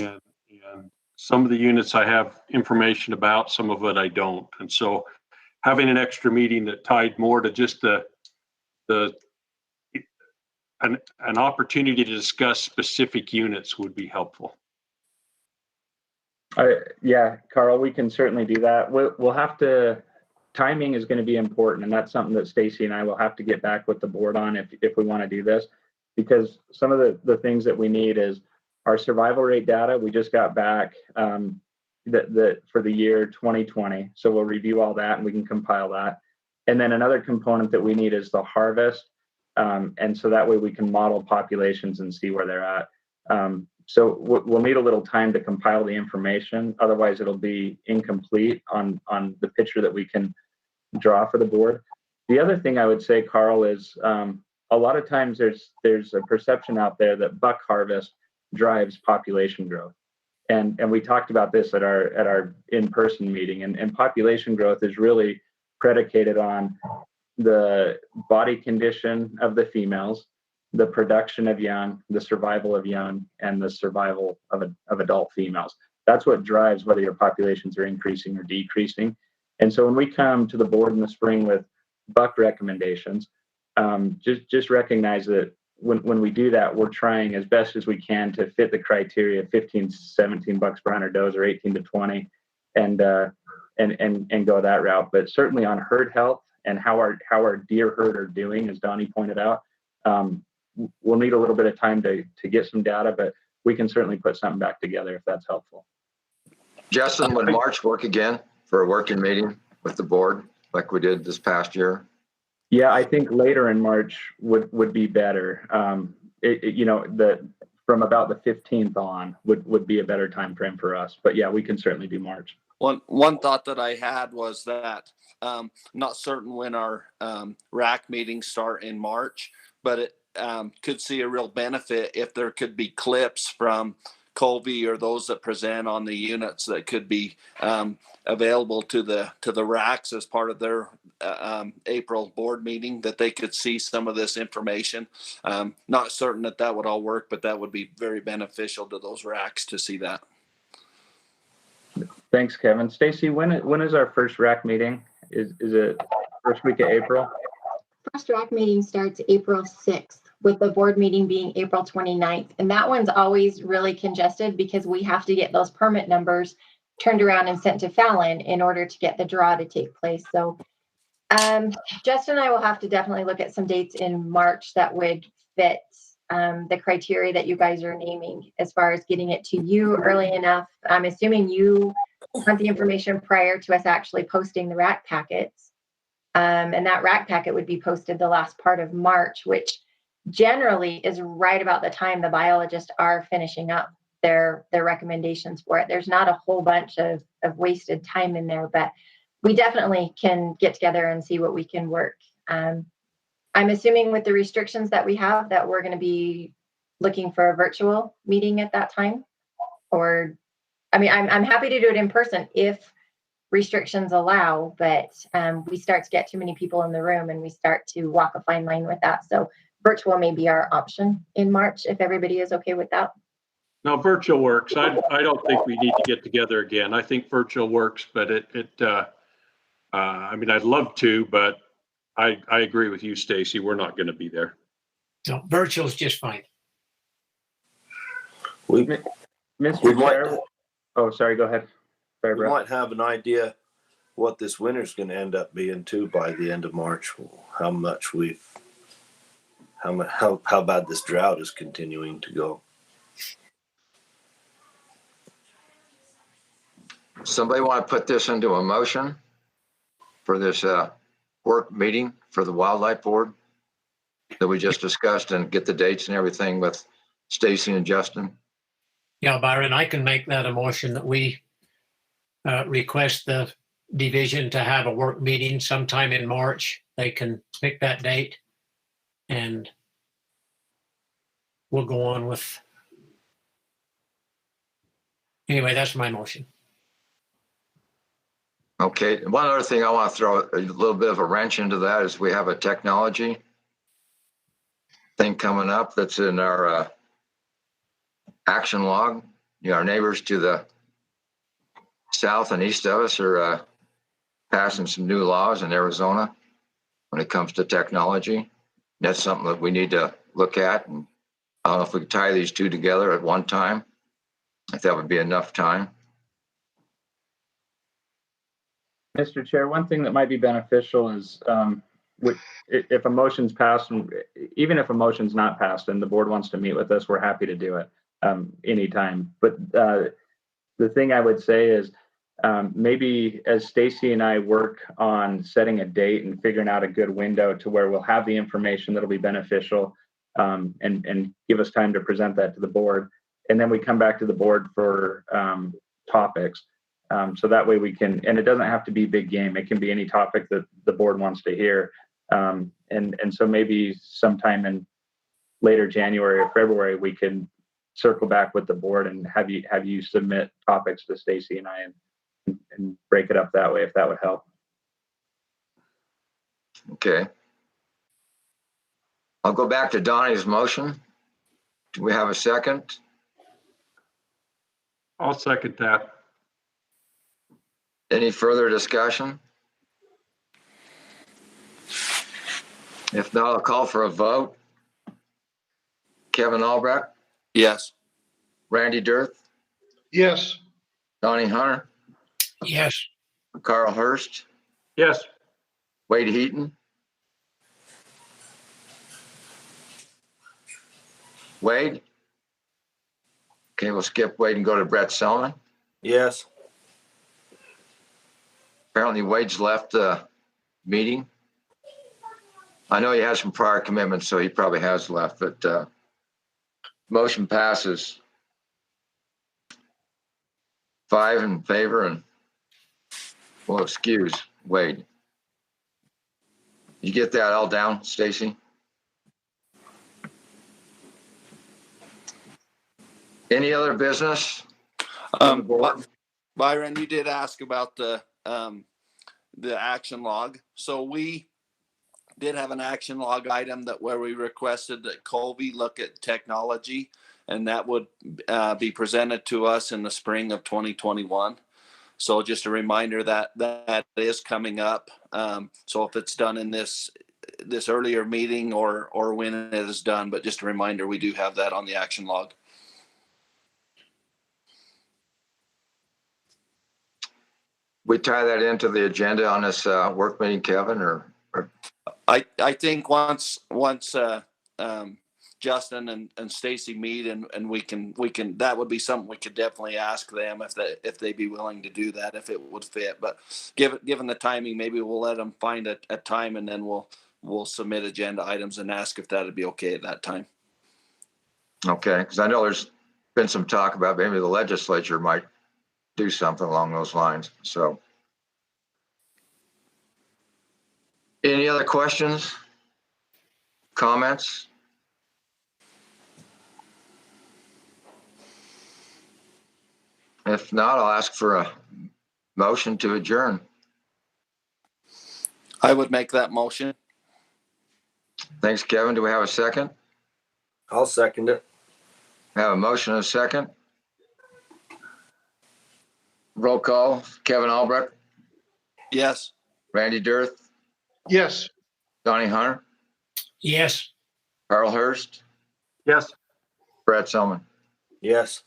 and some of the units I have information about, some of it I don't. And so having an extra meeting that tied more to just an opportunity to discuss specific units would be helpful. Yeah, Carl, we can certainly do that. We'll have to, timing is going to be important, and that's something that Stacy and I will have to get back with the board on if we want to do this, because some of the things that we need is our survival rate data. We just got back for the year 2020. So we'll review all that and we can compile that. And then another component that we need is the harvest. And so that way we can model populations and see where they're at. So we'll need a little time to compile the information. Otherwise it'll be incomplete on the picture that we can draw for the board. The other thing I would say, Carl, is a lot of times there's a perception out there that buck harvest drives population growth. And we talked about this at our in-person meeting, and population growth is really predicated on the body condition of the females, the production of young, the survival of young, and the survival of adult females. That's what drives whether your populations are increasing or decreasing. And so when we come to the board in the spring with buck recommendations, just recognize that when we do that, we're trying as best as we can to fit the criteria of 15, 17 bucks per 100 does or 18 to 20 and go that route. But certainly on herd health and how our deer herd are doing, as Donnie pointed out, we'll need a little bit of time to get some data, but we can certainly put something back together if that's helpful. Justin, would March work again for a working meeting with the board like we did this past year? Yeah, I think later in March would be better. From about the 15th on would be a better time frame for us. But yeah, we can certainly do March. One thought that I had was that not certain when our RAC meetings start in March, but it could see a real benefit if there could be clips from Colby or those that present on the units that could be available to the RACs as part of their April board meeting, that they could see some of this information. Not certain that would all work, but that would be very beneficial to those RACs to see that. Thanks, Kevin. Stacy, when is our first RAC meeting? Is it first week of April? First RAC meeting starts April 6th. with the board meeting being April 29th. And that one's always really congested because we have to get those permit numbers turned around and sent to Fallon in order to get the draw to take place. So Justin and I will have to definitely look at some dates in March that would fit the criteria that you guys are naming as far as getting it to you early enough. I'm assuming you want the information prior to us actually posting the RAC packets. And that RAC packet would be posted the last part of March, which generally is right about the time the biologists are finishing up their recommendations for it. There's not a whole bunch of wasted time in there, but we definitely can get together and see what we can work. I'm assuming with the restrictions that we have that we're going to be looking for a virtual meeting at that time. Or, I mean, I'm happy to do it in person if restrictions allow, but we start to get too many people in the room and we start to walk a fine line with that. So virtual may be our option in March if everybody is okay with that. No, virtual works. I don't think we need to get together again. I think virtual works, but I mean, I'd love to, but I agree with you, Stacy. We're not going to be there. No, virtual is just fine. We Mr. Chair. Oh, sorry, go ahead. Sorry, we might have an idea what this winter's going to end up being too by the end of March. How bad this drought is continuing to go. Somebody want to put this into a motion for this work meeting for the Wildlife Board that we just discussed and get the dates and everything with Stacy and Justin? Yeah, Byron, I can make that a motion that we request the division to have a work meeting sometime in March. They can pick that date and we'll go on with. Anyway, that's my motion. Okay, one other thing I want to throw a little bit of a wrench into that is we have a technology thing coming up that's in our action log. You know, our neighbors to the south and east of us are passing some new laws in Arizona when it comes to technology. That's something that we need to look at. And I don't know if we could tie these two together at one time, if that would be enough time. Mr. Chair, one thing that might be beneficial is if a motion's passed, and even if a motion's not passed and the board wants to meet with us, we're happy to do it anytime. But the thing I would say is maybe as Stacy and I work on setting a date and figuring out a good window to where we'll have the information that'll be beneficial and give us time to present that to the board. And then we come back to the board for topics. So that way we can, and it doesn't have to be big game. It can be any topic that the board wants to hear. And so maybe sometime in later January or February, we can circle back with the board and have you submit topics to Stacy and I and break it up that way, if that would help. Okay. I'll go back to Donnie's motion. Do we have a second? I'll second that. Any further discussion? If not, I'll call for a vote. Kevin Albrecht? Yes. Randy Dirth? Yes. Donnie Hunter? Yes. Carl Hurst? Yes. Wade Heaton? Wade? Okay, we'll skip Wade and go to Brett Selman. Yes. Apparently Wade's left the meeting. I know he has some prior commitments, so he probably has left, but motion passes 5 in favor and we'll excuse Wade. You get that all down, Stacy? Any other business? Byron, you did ask about the action log. So we did have an action log item where we requested that Colby look at technology, and that would be presented to us in the spring of 2021. So just a reminder that is coming up. So if it's done in this this earlier meeting or when it is done, but just a reminder, we do have that on the action log. We tie that into the agenda on this work meeting, Kevin, or I think once Justin and Stacy meet and we can that would be something we could definitely ask them if they'd be willing to do that, if it would fit. But given the timing, maybe we'll let them find a time, and then we'll submit agenda items and ask if that'd be okay at that time. okay? Because I know there's been some talk about maybe the legislature might do something along those lines. So, any other questions, comments? If not, I'll ask for a motion to adjourn. I would make that motion. Thanks, Kevin. Do we have a second? I'll second it. We have a motion and a second. Roll call. Kevin Albrecht, Yes. Randy Dirth, Yes. Donnie Hunter, Yes. Carl Hurst, Yes. Brad Selman. Yes.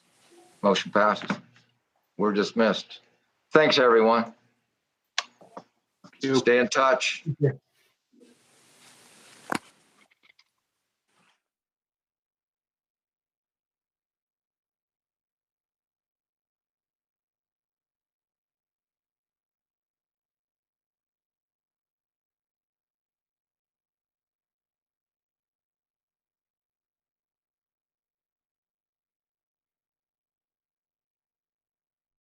Motion passes. We're dismissed. Thanks, everyone. Stay in touch.